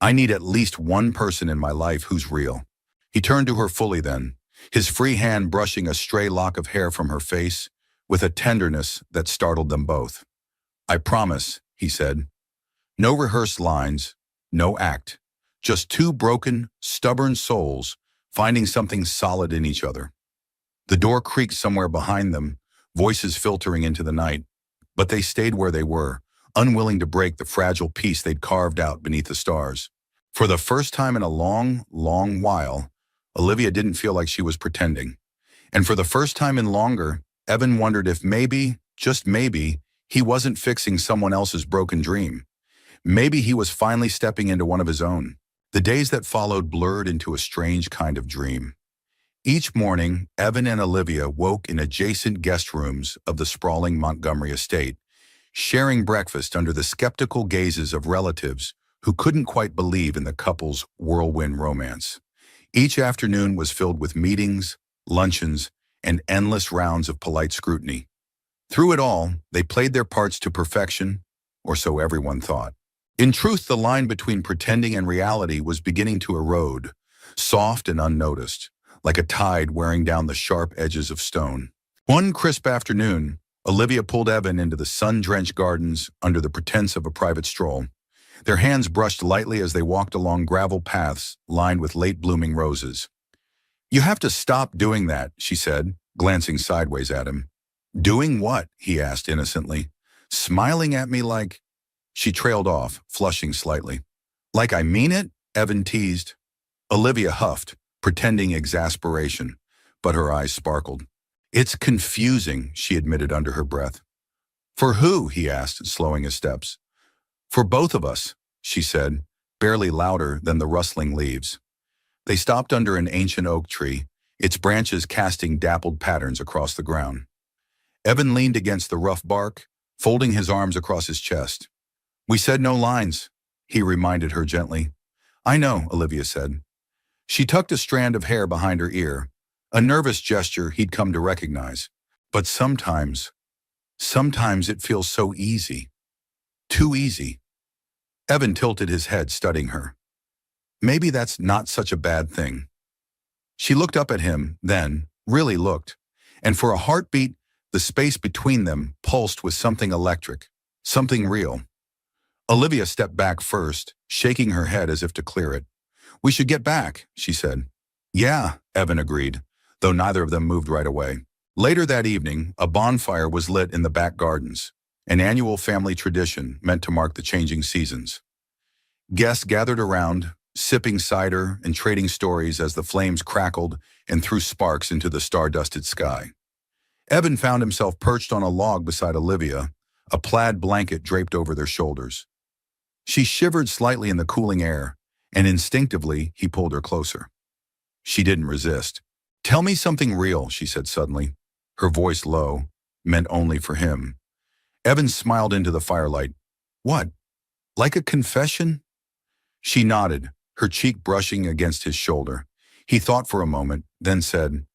I need at least one person in my life who's real." He turned to her fully then, his free hand brushing a stray lock of hair from her face with a tenderness that startled them both. "I promise," he said. No rehearsed lines, no act, just two broken, stubborn souls finding something solid in each other. The door creaked somewhere behind them, voices filtering into the night, but they stayed where they were, unwilling to break the fragile peace they'd carved out beneath the stars. For the first time in a long, long while, Olivia didn't feel like she was pretending. And for the first time in longer, Evan wondered if maybe, just maybe, he wasn't fixing someone else's broken dream. Maybe he was finally stepping into one of his own. The days that followed blurred into a strange kind of dream. Each morning, Evan and Olivia woke in adjacent guest rooms of the sprawling Montgomery estate, sharing breakfast under the skeptical gazes of relatives who couldn't quite believe in the couple's whirlwind romance. Each afternoon was filled with meetings, luncheons, and endless rounds of polite scrutiny. Through it all, they played their parts to perfection, or so everyone thought. In truth, the line between pretending and reality was beginning to erode, soft and unnoticed, like a tide wearing down the sharp edges of stone. One crisp afternoon, Olivia pulled Evan into the sun-drenched gardens under the pretense of a private stroll. Their hands brushed lightly as they walked along gravel paths lined with late-blooming roses. "You have to stop doing that," she said, glancing sideways at him. "Doing what?" he asked innocently. "Smiling at me like—" She trailed off, flushing slightly. "Like I mean it?" Evan teased. Olivia huffed, pretending exasperation, but her eyes sparkled. "It's confusing," she admitted under her breath. "For who?" he asked, slowing his steps. "For both of us," she said, barely louder than the rustling leaves. They stopped under an ancient oak tree, its branches casting dappled patterns across the ground. Evan leaned against the rough bark, folding his arms across his chest. "We said no lines," he reminded her gently. "I know," Olivia said. She tucked a strand of hair behind her ear, a nervous gesture he'd come to recognize. "But sometimes it feels so easy. Too easy." Evan tilted his head, studying her. "Maybe that's not such a bad thing." She looked up at him, then, really looked, and for a heartbeat, the space between them pulsed with something electric, something real. Olivia stepped back first, shaking her head as if to clear it. "We should get back," she said. "Yeah," Evan agreed, though neither of them moved right away. Later that evening, a bonfire was lit in the back gardens, an annual family tradition meant to mark the changing seasons. Guests gathered around, sipping cider and trading stories as the flames crackled and threw sparks into the star-dusted sky. Evan found himself perched on a log beside Olivia, a plaid blanket draped over their shoulders. She shivered slightly in the cooling air, and instinctively he pulled her closer. She didn't resist. Tell me something real, she said suddenly, her voice low, meant only for him. Evan smiled into the firelight. What? Like a confession? She nodded, her cheek brushing against his shoulder. He thought for a moment, then said,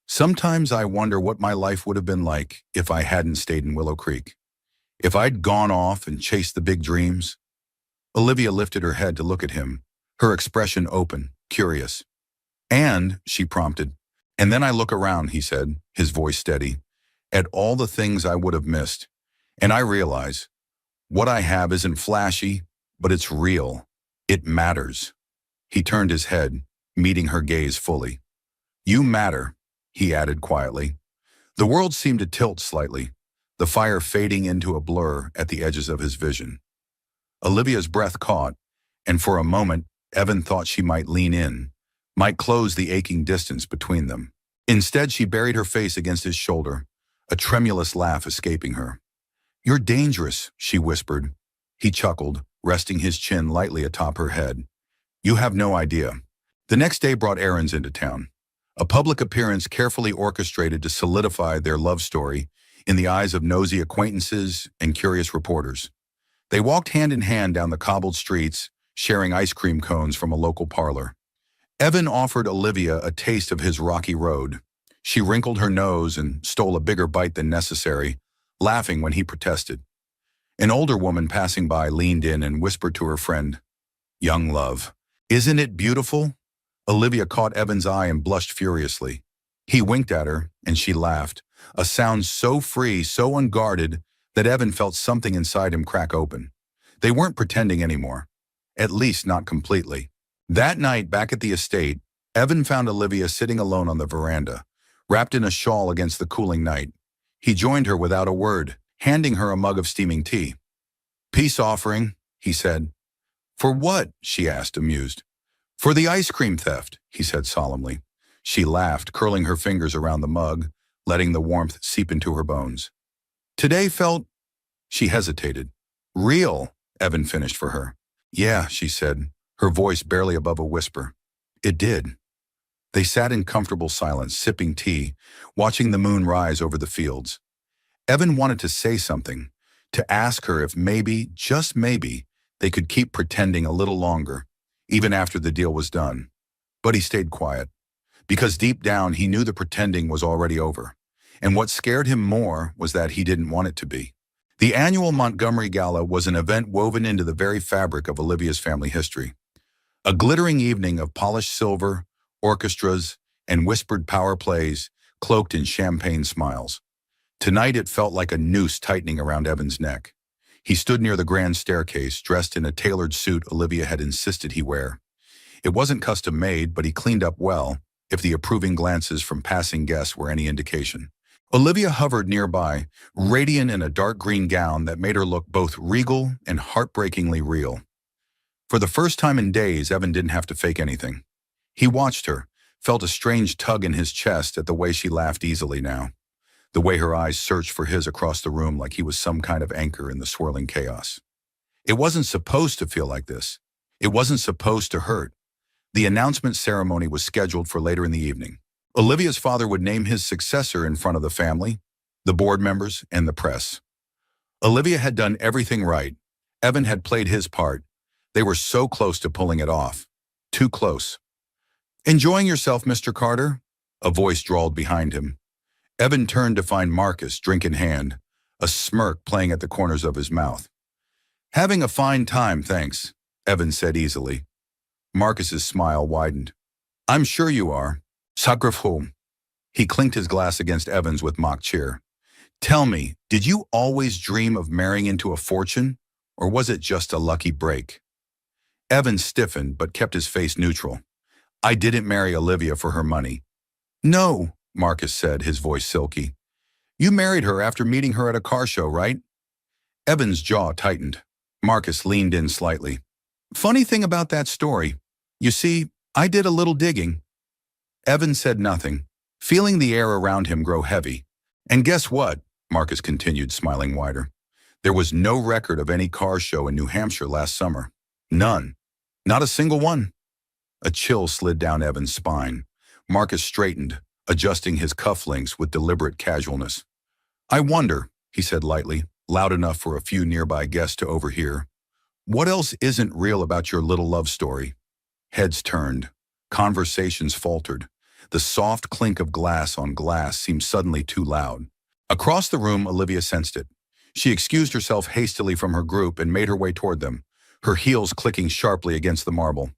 Sometimes I wonder what my life would have been like if I hadn't stayed in Willow Creek. If I'd gone off and chased the big dreams. Olivia lifted her head to look at him, her expression open, curious. And, she prompted, and then I look around, he said, his voice steady, at all the things I would have missed. And I realize, what I have isn't flashy, but it's real. It matters. He turned his head, meeting her gaze fully. You matter, he added quietly. The world seemed to tilt slightly, the fire fading into a blur at the edges of his vision. Olivia's breath caught, and for a moment, Evan thought she might lean in, might close the aching distance between them. Instead, she buried her face against his shoulder, a tremulous laugh escaping her. You're dangerous, she whispered. He chuckled, resting his chin lightly atop her head. You have no idea. The next day brought errands into town. A public appearance carefully orchestrated to solidify their love story in the eyes of nosy acquaintances and curious reporters. They walked hand in hand down the cobbled streets, sharing ice cream cones from a local parlor. Evan offered Olivia a taste of his rocky road. She wrinkled her nose and stole a bigger bite than necessary, laughing when he protested. An older woman passing by leaned in and whispered to her friend, Young love, isn't it beautiful? Olivia caught Evan's eye and blushed furiously. He winked at her, and she laughed, a sound so free, so unguarded, that Evan felt something inside him crack open. They weren't pretending anymore, at least not completely. That night, back at the estate, Evan found Olivia sitting alone on the veranda, wrapped in a shawl against the cooling night. He joined her without a word, handing her a mug of steaming tea. Peace offering, he said. For what? She asked, amused. For the ice cream theft, he said solemnly. She laughed, curling her fingers around the mug, letting the warmth seep into her bones. Today felt, she hesitated. Real, Evan finished for her. Yeah, she said, her voice barely above a whisper. It did. They sat in comfortable silence, sipping tea, watching the moon rise over the fields. Evan wanted to say something, to ask her if maybe, just maybe, they could keep pretending a little longer, even after the deal was done. But he stayed quiet, because deep down he knew the pretending was already over. And what scared him more was that he didn't want it to be. The annual Montgomery Gala was an event woven into the very fabric of Olivia's family history. A glittering evening of polished silver, orchestras, and whispered power plays, cloaked in champagne smiles. Tonight it felt like a noose tightening around Evan's neck. He stood near the grand staircase, dressed in a tailored suit Olivia had insisted he wear. It wasn't custom-made, but he cleaned up well, if the approving glances from passing guests were any indication. Olivia hovered nearby, radiant in a dark green gown that made her look both regal and heartbreakingly real. For the first time in days, Evan didn't have to fake anything. He watched her, felt a strange tug in his chest at the way she laughed easily now, the way her eyes searched for his across the room like he was some kind of anchor in the swirling chaos. It wasn't supposed to feel like this. It wasn't supposed to hurt. The announcement ceremony was scheduled for later in the evening. Olivia's father would name his successor in front of the family, the board members, and the press. Olivia had done everything right. Evan had played his part. They were so close to pulling it off. Too close. Enjoying yourself, Mr. Carter? A voice drawled behind him. Evan turned to find Marcus, drink in hand, a smirk playing at the corners of his mouth. Having a fine time, thanks, Evan said easily. Marcus's smile widened. I'm sure you are. Sagrafum. He clinked his glass against Evan's with mock cheer. Tell me, did you always dream of marrying into a fortune, or was it just a lucky break? Evan stiffened but kept his face neutral. I didn't marry Olivia for her money. No, Marcus said, his voice silky. You married her after meeting her at a car show, right? Evan's jaw tightened. Marcus leaned in slightly. Funny thing about that story. You see, I did a little digging. Evan said nothing, feeling the air around him grow heavy. And guess what? Marcus continued, smiling wider. There was no record of any car show in New Hampshire last summer. None. Not a single one. A chill slid down Evan's spine. Marcus straightened, adjusting his cufflinks with deliberate casualness. "I wonder," he said lightly, loud enough for a few nearby guests to overhear, "what else isn't real about your little love story?" Heads turned. Conversations faltered. The soft clink of glass on glass seemed suddenly too loud. Across the room, Olivia sensed it. She excused herself hastily from her group and made her way toward them, her heels clicking sharply against the marble.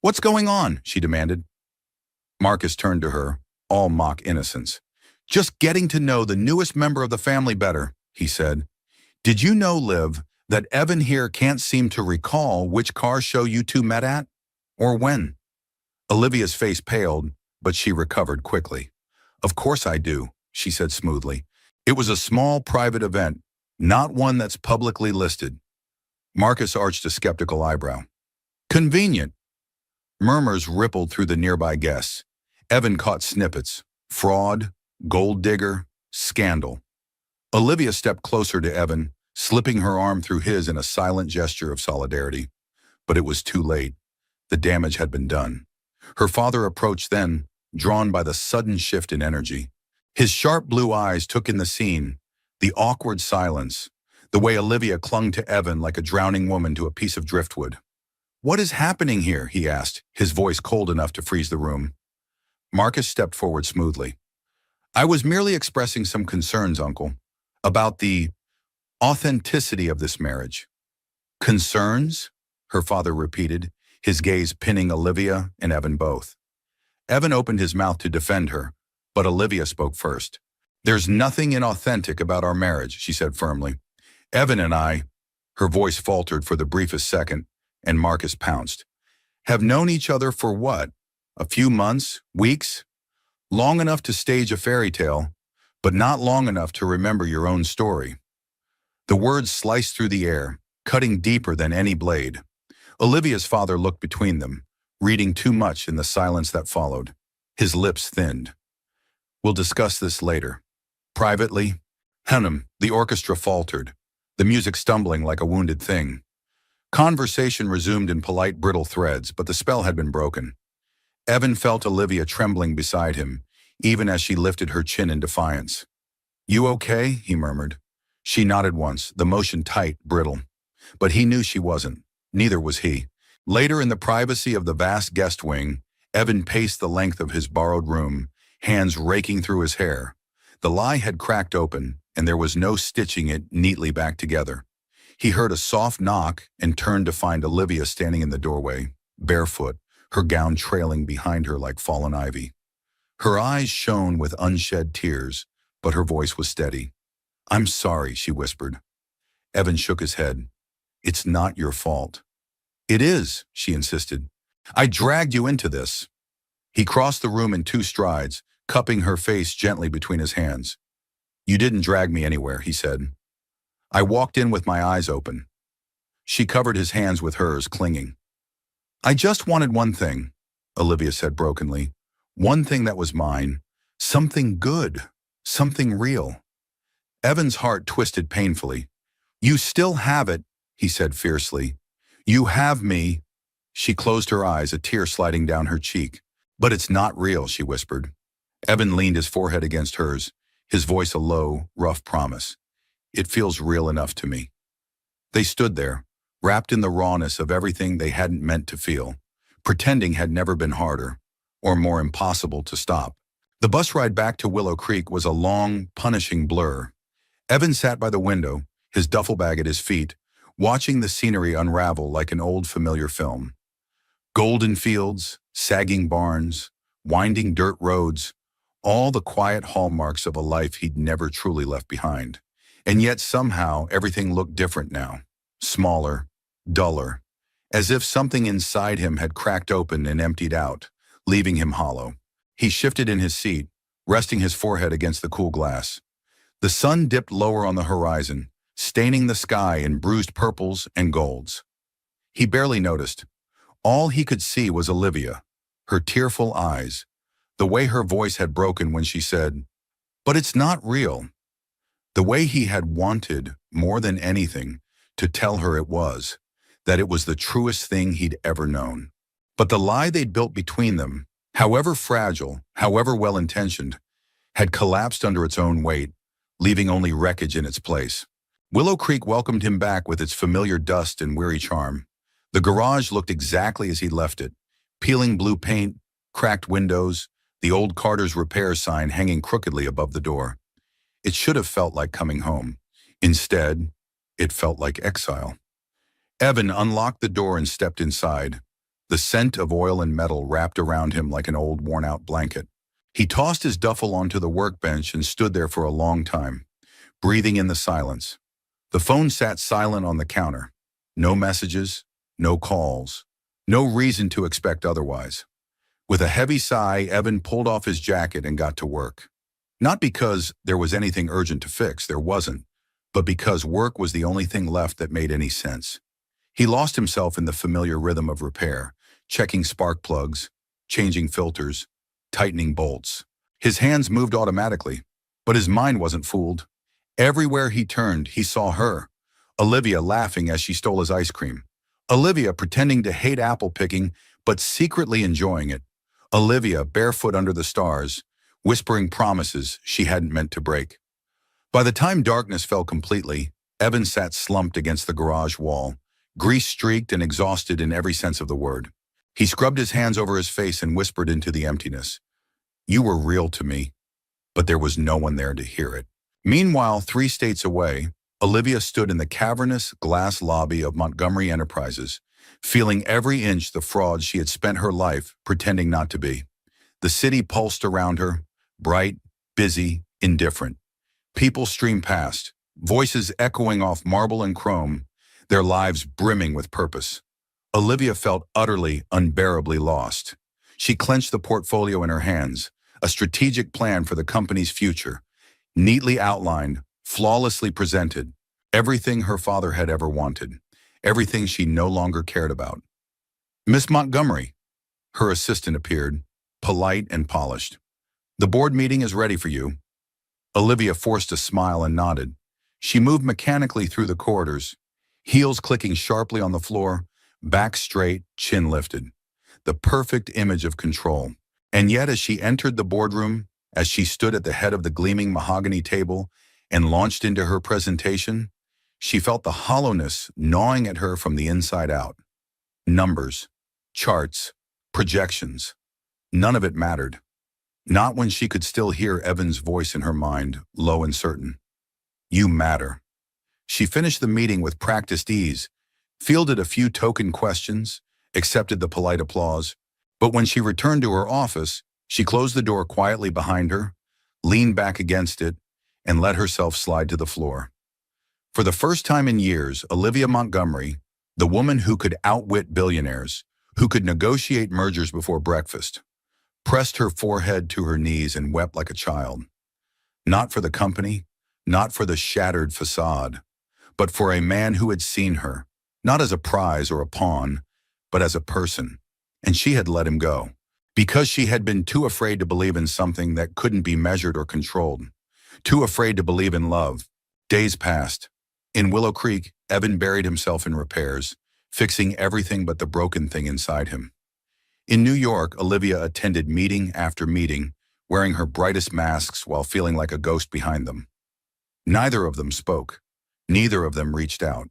"What's going on?" she demanded. Marcus turned to her, all mock innocence. "Just getting to know the newest member of the family better," he said. "Did you know, Liv, that Evan here can't seem to recall which car show you two met at? Or when?" Olivia's face paled, but she recovered quickly. "Of course I do," she said smoothly. "It was a small private event, not one that's publicly listed." Marcus arched a skeptical eyebrow. "Convenient." Murmurs rippled through the nearby guests. Evan caught snippets. Fraud, gold digger, scandal. Olivia stepped closer to Evan, slipping her arm through his in a silent gesture of solidarity. But it was too late. The damage had been done. Her father approached then, drawn by the sudden shift in energy. His sharp blue eyes took in the scene, the awkward silence, the way Olivia clung to Evan like a drowning woman to a piece of driftwood. "What is happening here?" he asked, his voice cold enough to freeze the room. Marcus stepped forward smoothly. "I was merely expressing some concerns, Uncle, about the authenticity of this marriage." "Concerns?" her father repeated, his gaze pinning Olivia and Evan both. Evan opened his mouth to defend her, but Olivia spoke first. "There's nothing inauthentic about our marriage," she said firmly. "Evan and I," her voice faltered for the briefest second, and Marcus pounced, "have known each other for what? A few months, weeks? Long enough to stage a fairy tale, but not long enough to remember your own story." The words sliced through the air, cutting deeper than any blade. Olivia's father looked between them, reading too much in the silence that followed. His lips thinned. "We'll discuss this later. Privately." The orchestra faltered, the music stumbling like a wounded thing. Conversation resumed in polite, brittle threads, but the spell had been broken. Evan felt Olivia trembling beside him, even as she lifted her chin in defiance. "You okay?" he murmured. She nodded once, the motion tight, brittle. But he knew she wasn't. Neither was he. Later, in the privacy of the vast guest wing, Evan paced the length of his borrowed room, hands raking through his hair. The lie had cracked open, and there was no stitching it neatly back together. He heard a soft knock and turned to find Olivia standing in the doorway, barefoot, her gown trailing behind her like fallen ivy. Her eyes shone with unshed tears, but her voice was steady. "I'm sorry," she whispered. Evan shook his head. "It's not your fault." "It is," she insisted. "I dragged you into this." He crossed the room in 2 strides, cupping her face gently between his hands. "You didn't drag me anywhere," he said. "I walked in with my eyes open." She covered his hands with hers, clinging. "I just wanted one thing," Olivia said brokenly. "One thing that was mine. Something good. Something real." Evan's heart twisted painfully. "You still have it," he said fiercely. "You have me." She closed her eyes, a tear sliding down her cheek. "But it's not real," she whispered. Evan leaned his forehead against hers, his voice a low, rough promise. "It feels real enough to me." They stood there, wrapped in the rawness of everything they hadn't meant to feel. Pretending had never been harder, or more impossible to stop. The bus ride back to Willow Creek was a long, punishing blur. Evan sat by the window, his duffel bag at his feet, watching the scenery unravel like an old familiar film. Golden fields, sagging barns, winding dirt roads, all the quiet hallmarks of a life he'd never truly left behind. And yet somehow everything looked different now, smaller, duller, as if something inside him had cracked open and emptied out, leaving him hollow. He shifted in his seat, resting his forehead against the cool glass. The sun dipped lower on the horizon, staining the sky in bruised purples and golds. He barely noticed. All he could see was Olivia, her tearful eyes, the way her voice had broken when she said, "But it's not real." The way he had wanted, more than anything, to tell her it was, that it was the truest thing he'd ever known. But the lie they'd built between them however fragile, however well-intentioned, had collapsed under its own weight, leaving only wreckage in its place. Willow Creek welcomed him back with its familiar dust and weary charm. The garage looked exactly as he'd left it, peeling blue paint, cracked windows, the old Carter's Repair sign hanging crookedly above the door. It should have felt like coming home. Instead, it felt like exile. Evan unlocked the door and stepped inside, the scent of oil and metal wrapped around him like an old worn-out blanket. He tossed his duffel onto the workbench and stood there for a long time, breathing in the silence. The phone sat silent on the counter. No messages, no calls, no reason to expect otherwise. With a heavy sigh, Evan pulled off his jacket and got to work. Not because there was anything urgent to fix, there wasn't, but because work was the only thing left that made any sense. He lost himself in the familiar rhythm of repair, checking spark plugs, changing filters, tightening bolts. His hands moved automatically, but his mind wasn't fooled. Everywhere he turned, he saw her, Olivia laughing as she stole his ice cream. Olivia pretending to hate apple picking, but secretly enjoying it. Olivia barefoot under the stars, whispering promises she hadn't meant to break. By the time darkness fell completely, Evan sat slumped against the garage wall, grease-streaked and exhausted in every sense of the word. He scrubbed his hands over his face and whispered into the emptiness. "You were real to me," but there was no one there to hear it. Meanwhile, 3 states away, Olivia stood in the cavernous glass lobby of Montgomery Enterprises, feeling every inch the fraud she had spent her life pretending not to be. The city pulsed around her, bright, busy, indifferent. People streamed past, voices echoing off marble and chrome, their lives brimming with purpose. Olivia felt utterly, unbearably lost. She clenched the portfolio in her hands, a strategic plan for the company's future, neatly outlined, flawlessly presented, everything her father had ever wanted, everything she no longer cared about. "Miss Montgomery," her assistant appeared, polite and polished. "The board meeting is ready for you." Olivia forced a smile and nodded. She moved mechanically through the corridors, heels clicking sharply on the floor, back straight, chin lifted. The perfect image of control. And yet as she entered the boardroom, as she stood at the head of the gleaming mahogany table and launched into her presentation, she felt the hollowness gnawing at her from the inside out. Numbers, charts, projections. None of it mattered. Not when she could still hear Evan's voice in her mind, low and certain. "You matter." She finished the meeting with practiced ease, fielded a few token questions, accepted the polite applause, but when she returned to her office, she closed the door quietly behind her, leaned back against it, and let herself slide to the floor. For the first time in years, Olivia Montgomery, the woman who could outwit billionaires, who could negotiate mergers before breakfast, pressed her forehead to her knees and wept like a child. Not for the company, not for the shattered facade, but for a man who had seen her, not as a prize or a pawn, but as a person. And she had let him go, because she had been too afraid to believe in something that couldn't be measured or controlled, too afraid to believe in love. Days passed. In Willow Creek, Evan buried himself in repairs, fixing everything but the broken thing inside him. In New York, Olivia attended meeting after meeting, wearing her brightest masks while feeling like a ghost behind them. Neither of them spoke. Neither of them reached out.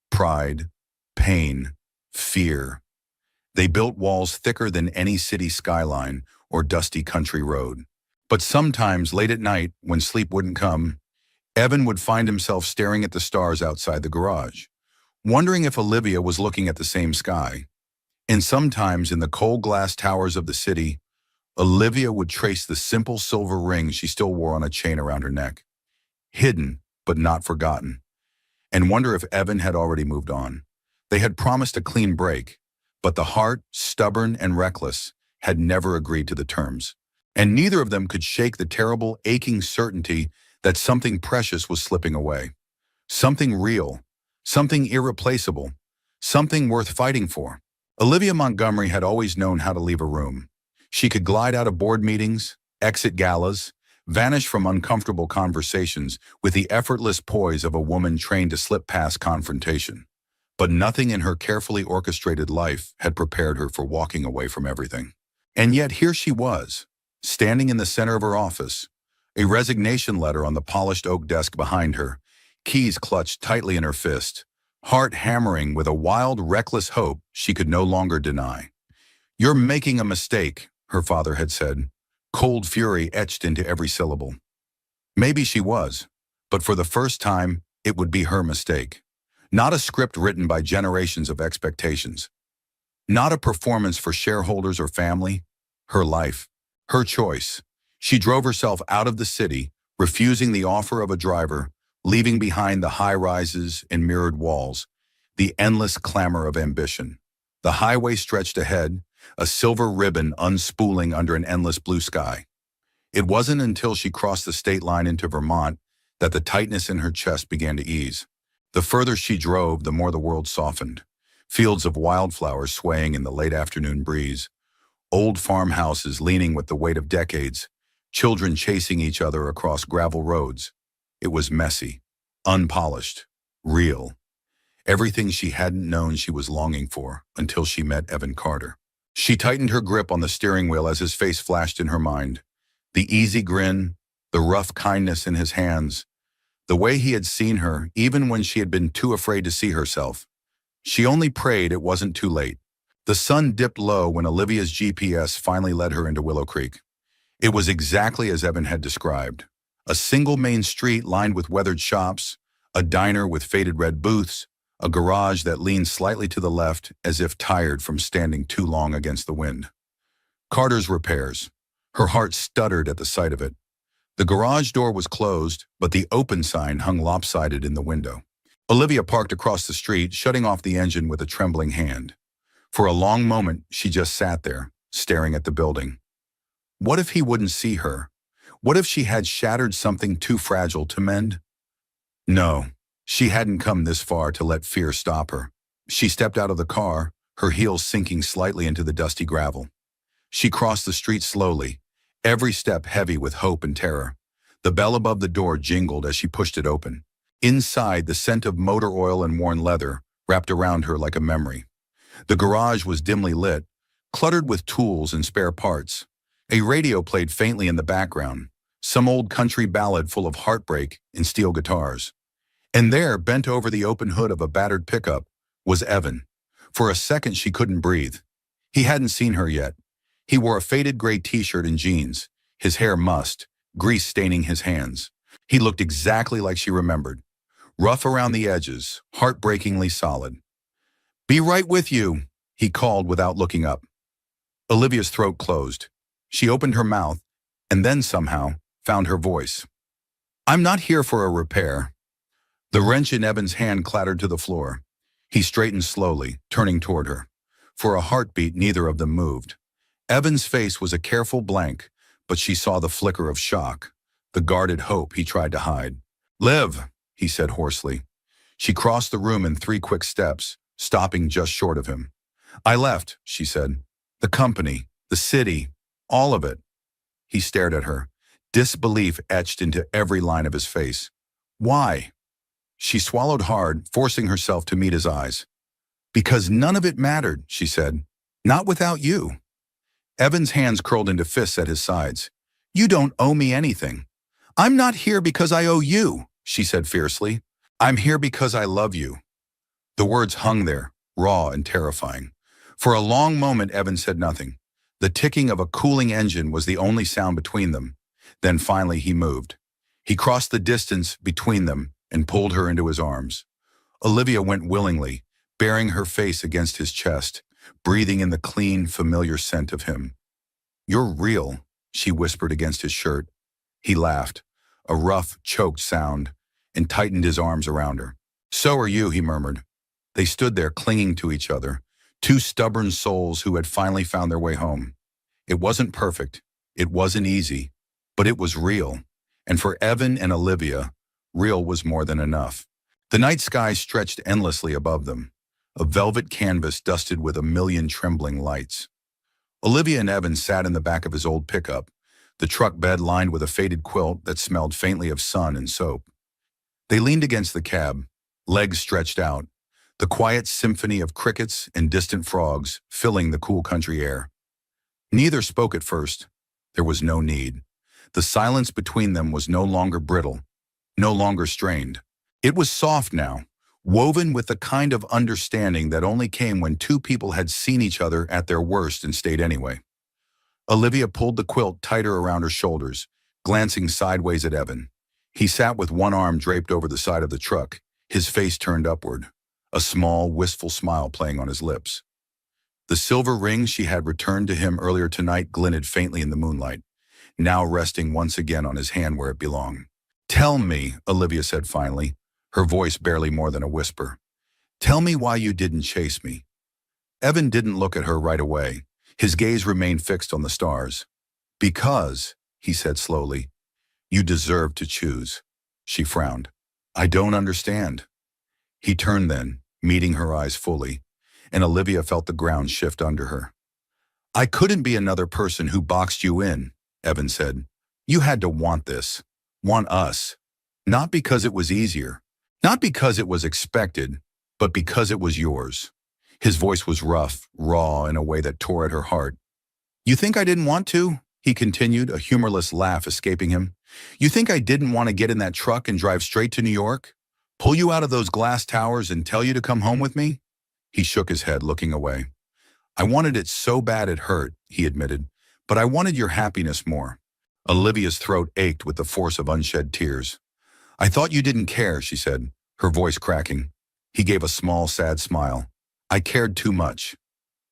Pride, pain, fear. They built walls thicker than any city skyline or dusty country road. But sometimes, late at night, when sleep wouldn't come, Evan would find himself staring at the stars outside the garage, wondering if Olivia was looking at the same sky. And sometimes, in the cold glass towers of the city, Olivia would trace the simple silver ring she still wore on a chain around her neck, hidden but not forgotten, and wonder if Evan had already moved on. They had promised a clean break, but the heart, stubborn and reckless, had never agreed to the terms. And neither of them could shake the terrible, aching certainty that something precious was slipping away. Something real, something irreplaceable, something worth fighting for. Olivia Montgomery had always known how to leave a room. She could glide out of board meetings, exit galas, vanish from uncomfortable conversations with the effortless poise of a woman trained to slip past confrontation. But nothing in her carefully orchestrated life had prepared her for walking away from everything. And yet here she was, standing in the center of her office, a resignation letter on the polished oak desk behind her, keys clutched tightly in her fist, heart hammering with a wild, reckless hope she could no longer deny. "You're making a mistake," her father had said, cold fury etched into every syllable. Maybe she was, but for the first time, it would be her mistake. Not a script written by generations of expectations. Not a performance for shareholders or family. Her life. Her choice. She drove herself out of the city, refusing the offer of a driver, leaving behind the high-rises and mirrored walls, the endless clamor of ambition. The highway stretched ahead, a silver ribbon unspooling under an endless blue sky. It wasn't until she crossed the state line into Vermont that the tightness in her chest began to ease. The further she drove, the more the world softened. Fields of wildflowers swaying in the late afternoon breeze, old farmhouses leaning with the weight of decades, children chasing each other across gravel roads. It was messy, unpolished, real. Everything she hadn't known she was longing for until she met Evan Carter. She tightened her grip on the steering wheel as his face flashed in her mind. The easy grin, the rough kindness in his hands, the way he had seen her even when she had been too afraid to see herself. She only prayed it wasn't too late. The sun dipped low when Olivia's GPS finally led her into Willow Creek. It was exactly as Evan had described. A single main street lined with weathered shops, a diner with faded red booths, a garage that leaned slightly to the left as if tired from standing too long against the wind. Carter's repairs. Her heart stuttered at the sight of it. The garage door was closed, but the open sign hung lopsided in the window. Olivia parked across the street, shutting off the engine with a trembling hand. For a long moment, she just sat there, staring at the building. What if he wouldn't see her? What if she had shattered something too fragile to mend? No, she hadn't come this far to let fear stop her. She stepped out of the car, her heels sinking slightly into the dusty gravel. She crossed the street slowly, every step heavy with hope and terror. The bell above the door jingled as she pushed it open. Inside, the scent of motor oil and worn leather wrapped around her like a memory. The garage was dimly lit, cluttered with tools and spare parts. A radio played faintly in the background, some old country ballad full of heartbreak and steel guitars. And there, bent over the open hood of a battered pickup, was Evan. For a second, she couldn't breathe. He hadn't seen her yet. He wore a faded gray t-shirt and jeans, his hair mussed, grease staining his hands. He looked exactly like she remembered. Rough around the edges, heartbreakingly solid. "Be right with you," he called without looking up. Olivia's throat closed. She opened her mouth, and then somehow found her voice. "I'm not here for a repair." The wrench in Evan's hand clattered to the floor. He straightened slowly, turning toward her. For a heartbeat, neither of them moved. Evan's face was a careful blank, but she saw the flicker of shock, the guarded hope he tried to hide. "Liv," he said hoarsely. She crossed the room in 3 quick steps, stopping just short of him. "I left," she said. "The company, the city, all of it." He stared at her, disbelief etched into every line of his face. "Why?" She swallowed hard, forcing herself to meet his eyes. "Because none of it mattered," she said. "Not without you." Evan's hands curled into fists at his sides. "You don't owe me anything." "I'm not here because I owe you," she said fiercely. "I'm here because I love you." The words hung there, raw and terrifying. For a long moment, Evan said nothing. The ticking of a cooling engine was the only sound between them. Then finally he moved. He crossed the distance between them and pulled her into his arms. Olivia went willingly, bearing her face against his chest, breathing in the clean, familiar scent of him. "You're real," she whispered against his shirt. He laughed, a rough, choked sound, and tightened his arms around her. "So are you," he murmured. They stood there clinging to each other, two stubborn souls who had finally found their way home. It wasn't perfect, it wasn't easy, but it was real. And for Evan and Olivia, real was more than enough. The night sky stretched endlessly above them, a velvet canvas dusted with a million trembling lights. Olivia and Evan sat in the back of his old pickup, the truck bed lined with a faded quilt that smelled faintly of sun and soap. They leaned against the cab, legs stretched out, the quiet symphony of crickets and distant frogs filling the cool country air. Neither spoke at first. There was no need. The silence between them was no longer brittle, no longer strained. It was soft now, woven with the kind of understanding that only came when two people had seen each other at their worst and stayed anyway. Olivia pulled the quilt tighter around her shoulders, glancing sideways at Evan. He sat with one arm draped over the side of the truck, his face turned upward, a small, wistful smile playing on his lips. The silver ring she had returned to him earlier tonight glinted faintly in the moonlight, now resting once again on his hand where it belonged. "Tell me," Olivia said finally, her voice barely more than a whisper. "Tell me why you didn't chase me." Evan didn't look at her right away. His gaze remained fixed on the stars. "Because," he said slowly, "you deserve to choose." She frowned. "I don't understand." He turned then, meeting her eyes fully, and Olivia felt the ground shift under her. "I couldn't be another person who boxed you in," Evan said. "You had to want this, want us. Not because it was easier, not because it was expected, but because it was yours." His voice was rough, raw, in a way that tore at her heart. "You think I didn't want to?" he continued, a humorless laugh escaping him. "You think I didn't want to get in that truck and drive straight to New York? Pull you out of those glass towers and tell you to come home with me?" He shook his head, looking away. "I wanted it so bad it hurt," he admitted, "but I wanted your happiness more." Olivia's throat ached with the force of unshed tears. "I thought you didn't care," she said, her voice cracking. He gave a small, sad smile. "I cared too much."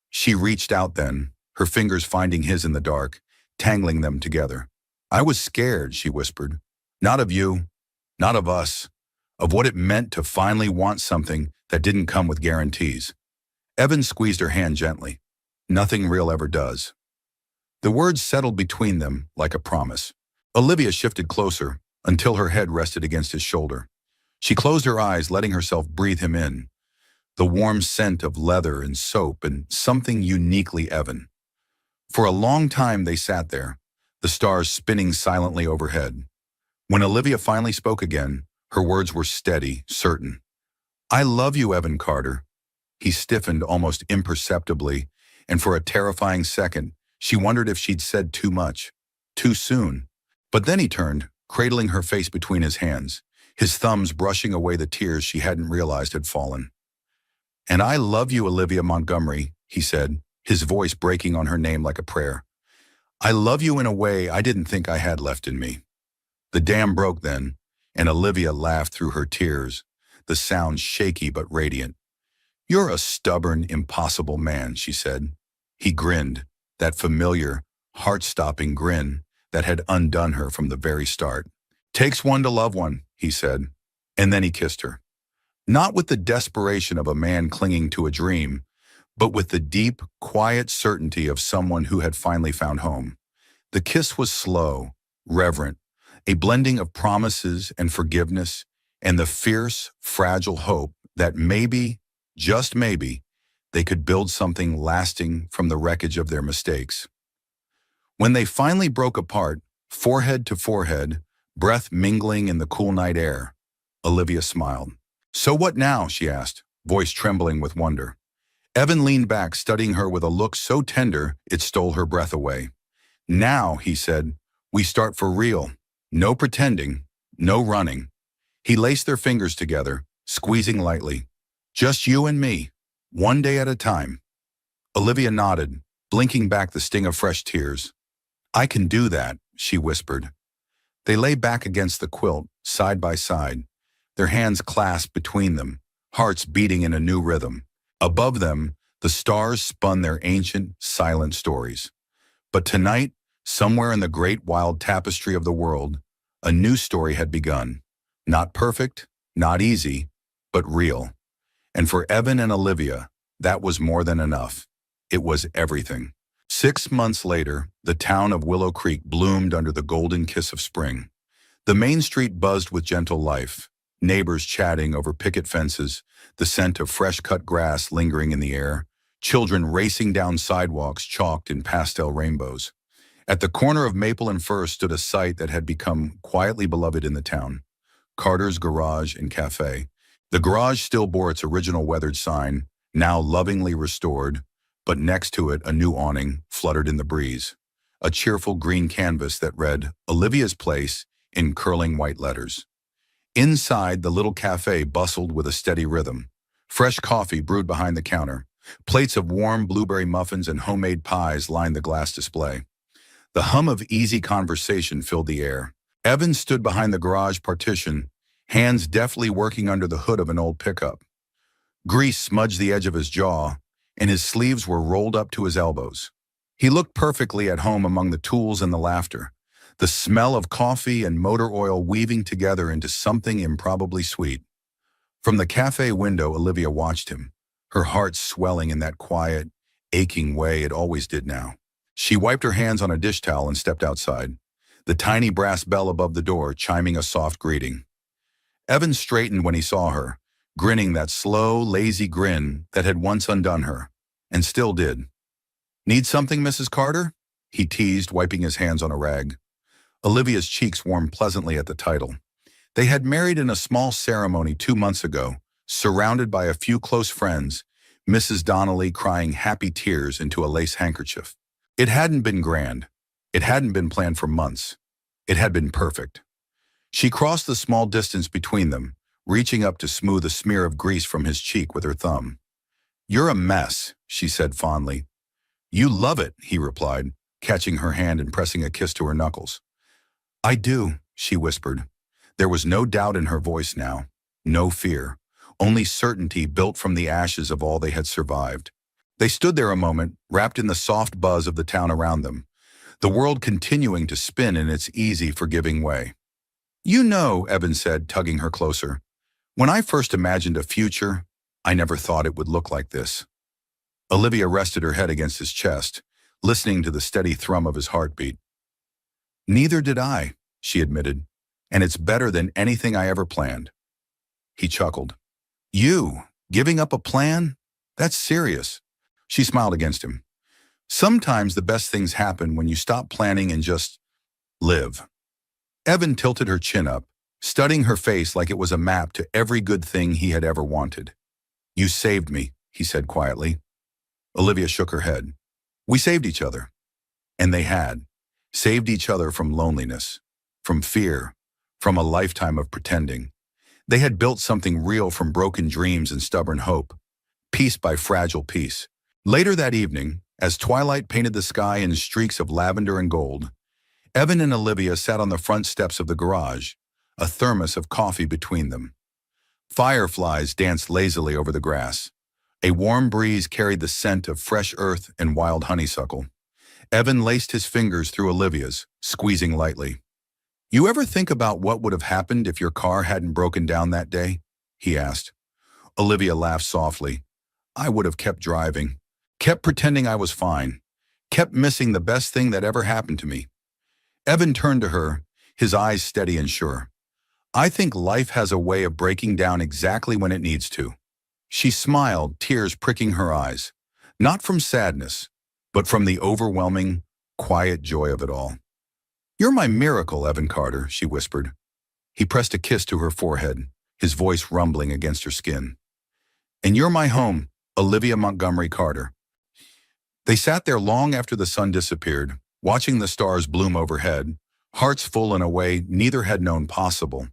She reached out then, her fingers finding his in the dark, tangling them together. "I was scared," she whispered. "Not of you, not of us, of what it meant to finally want something that didn't come with guarantees." Evan squeezed her hand gently. "Nothing real ever does." The words settled between them like a promise. Olivia shifted closer until her head rested against his shoulder. She closed her eyes, letting herself breathe him in. The warm scent of leather and soap and something uniquely Evan. For a long time they sat there, the stars spinning silently overhead. When Olivia finally spoke again, her words were steady, certain. "I love you, Evan Carter." He stiffened almost imperceptibly, and for a terrifying second, she wondered if she'd said too much, too soon. But then he turned, cradling her face between his hands, his thumbs brushing away the tears she hadn't realized had fallen. "And I love you, Olivia Montgomery," he said, his voice breaking on her name like a prayer. "I love you in a way I didn't think I had left in me." The dam broke then, and Olivia laughed through her tears, the sound shaky but radiant. "You're a stubborn, impossible man," she said. He grinned, that familiar, heart-stopping grin that had undone her from the very start. "Takes one to love one," he said, and then he kissed her. Not with the desperation of a man clinging to a dream, but with the deep, quiet certainty of someone who had finally found home. The kiss was slow, reverent, a blending of promises and forgiveness, and the fierce, fragile hope that maybe, just maybe, they could build something lasting from the wreckage of their mistakes. When they finally broke apart, forehead to forehead, breath mingling in the cool night air, Olivia smiled. "So what now?" she asked, voice trembling with wonder. Evan leaned back, studying her with a look so tender it stole her breath away. "Now," he said, "we start for real. No pretending, no running." He laced their fingers together, squeezing lightly. "Just you and me, one day at a time." Olivia nodded, blinking back the sting of fresh tears. "I can do that," she whispered. They lay back against the quilt, side by side, their hands clasped between them, hearts beating in a new rhythm. Above them, the stars spun their ancient, silent stories. But tonight, somewhere in the great wild tapestry of the world, a new story had begun. Not perfect, not easy, but real. And for Evan and Olivia, that was more than enough. It was everything. 6 months later, the town of Willow Creek bloomed under the golden kiss of spring. The main street buzzed with gentle life, neighbors chatting over picket fences, the scent of fresh-cut grass lingering in the air, children racing down sidewalks chalked in pastel rainbows. At the corner of Maple and Fir stood a site that had become quietly beloved in the town, Carter's Garage and Cafe. The garage still bore its original weathered sign, now lovingly restored, but next to it a new awning fluttered in the breeze. A cheerful green canvas that read, Olivia's Place, in curling white letters. Inside, the little cafe bustled with a steady rhythm. Fresh coffee brewed behind the counter. Plates of warm blueberry muffins and homemade pies lined the glass display. The hum of easy conversation filled the air. Evan stood behind the garage partition, hands deftly working under the hood of an old pickup. Grease smudged the edge of his jaw, and his sleeves were rolled up to his elbows. He looked perfectly at home among the tools and the laughter, the smell of coffee and motor oil weaving together into something improbably sweet. From the cafe window, Olivia watched him, her heart swelling in that quiet, aching way it always did now. She wiped her hands on a dish towel and stepped outside, the tiny brass bell above the door chiming a soft greeting. Evan straightened when he saw her, grinning that slow, lazy grin that had once undone her, and still did. "Need something, Mrs. Carter?" he teased, wiping his hands on a rag. Olivia's cheeks warmed pleasantly at the title. They had married in a small ceremony 2 months ago, surrounded by a few close friends, Mrs. Donnelly crying happy tears into a lace handkerchief. It hadn't been grand. It hadn't been planned for months. It had been perfect. She crossed the small distance between them, reaching up to smooth a smear of grease from his cheek with her thumb. "You're a mess," she said fondly. "You love it," he replied, catching her hand and pressing a kiss to her knuckles. "I do," she whispered. There was no doubt in her voice now, no fear, only certainty built from the ashes of all they had survived. They stood there a moment, wrapped in the soft buzz of the town around them, the world continuing to spin in its easy, forgiving way. "You know," Evan said, tugging her closer, "when I first imagined a future, I never thought it would look like this." Olivia rested her head against his chest, listening to the steady thrum of his heartbeat. "Neither did I," she admitted, "and it's better than anything I ever planned." He chuckled. "You, giving up a plan? That's serious." She smiled against him. "Sometimes the best things happen when you stop planning and just live." Evan tilted her chin up, studying her face like it was a map to every good thing he had ever wanted. "You saved me," he said quietly. Olivia shook her head. "We saved each other." And they had. Saved each other from loneliness, from fear, from a lifetime of pretending. They had built something real from broken dreams and stubborn hope, piece by fragile piece. Later that evening, as twilight painted the sky in streaks of lavender and gold, Evan and Olivia sat on the front steps of the garage, a thermos of coffee between them. Fireflies danced lazily over the grass. A warm breeze carried the scent of fresh earth and wild honeysuckle. Evan laced his fingers through Olivia's, squeezing lightly. "You ever think about what would have happened if your car hadn't broken down that day?" he asked. Olivia laughed softly. "I would have kept driving, kept pretending I was fine, kept missing the best thing that ever happened to me." Evan turned to her, his eyes steady and sure. "I think life has a way of breaking down exactly when it needs to." She smiled, tears pricking her eyes, not from sadness, but from the overwhelming, quiet joy of it all. "You're my miracle, Evan Carter," she whispered. He pressed a kiss to her forehead, his voice rumbling against her skin. "And you're my home, Olivia Montgomery Carter." They sat there long after the sun disappeared, watching the stars bloom overhead, hearts full in a way neither had known possible.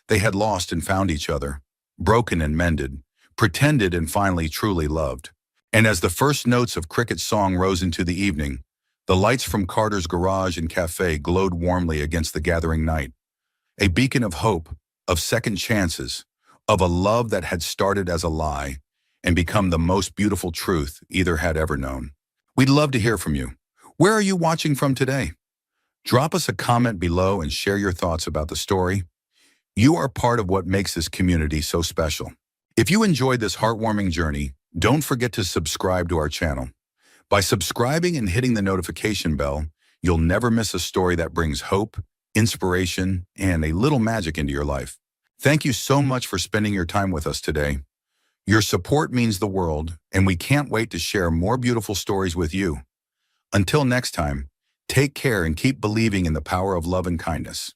They had lost and found each other, broken and mended, pretended and finally truly loved. And as the first notes of Cricket's song rose into the evening, the lights from Carter's garage and cafe glowed warmly against the gathering night. A beacon of hope, of second chances, of a love that had started as a lie and become the most beautiful truth either had ever known. We'd love to hear from you. Where are you watching from today? Drop us a comment below and share your thoughts about the story. You are part of what makes this community so special. If you enjoyed this heartwarming journey, don't forget to subscribe to our channel. By subscribing and hitting the notification bell, you'll never miss a story that brings hope, inspiration, and a little magic into your life. Thank you so much for spending your time with us today. Your support means the world, and we can't wait to share more beautiful stories with you. Until next time, take care and keep believing in the power of love and kindness.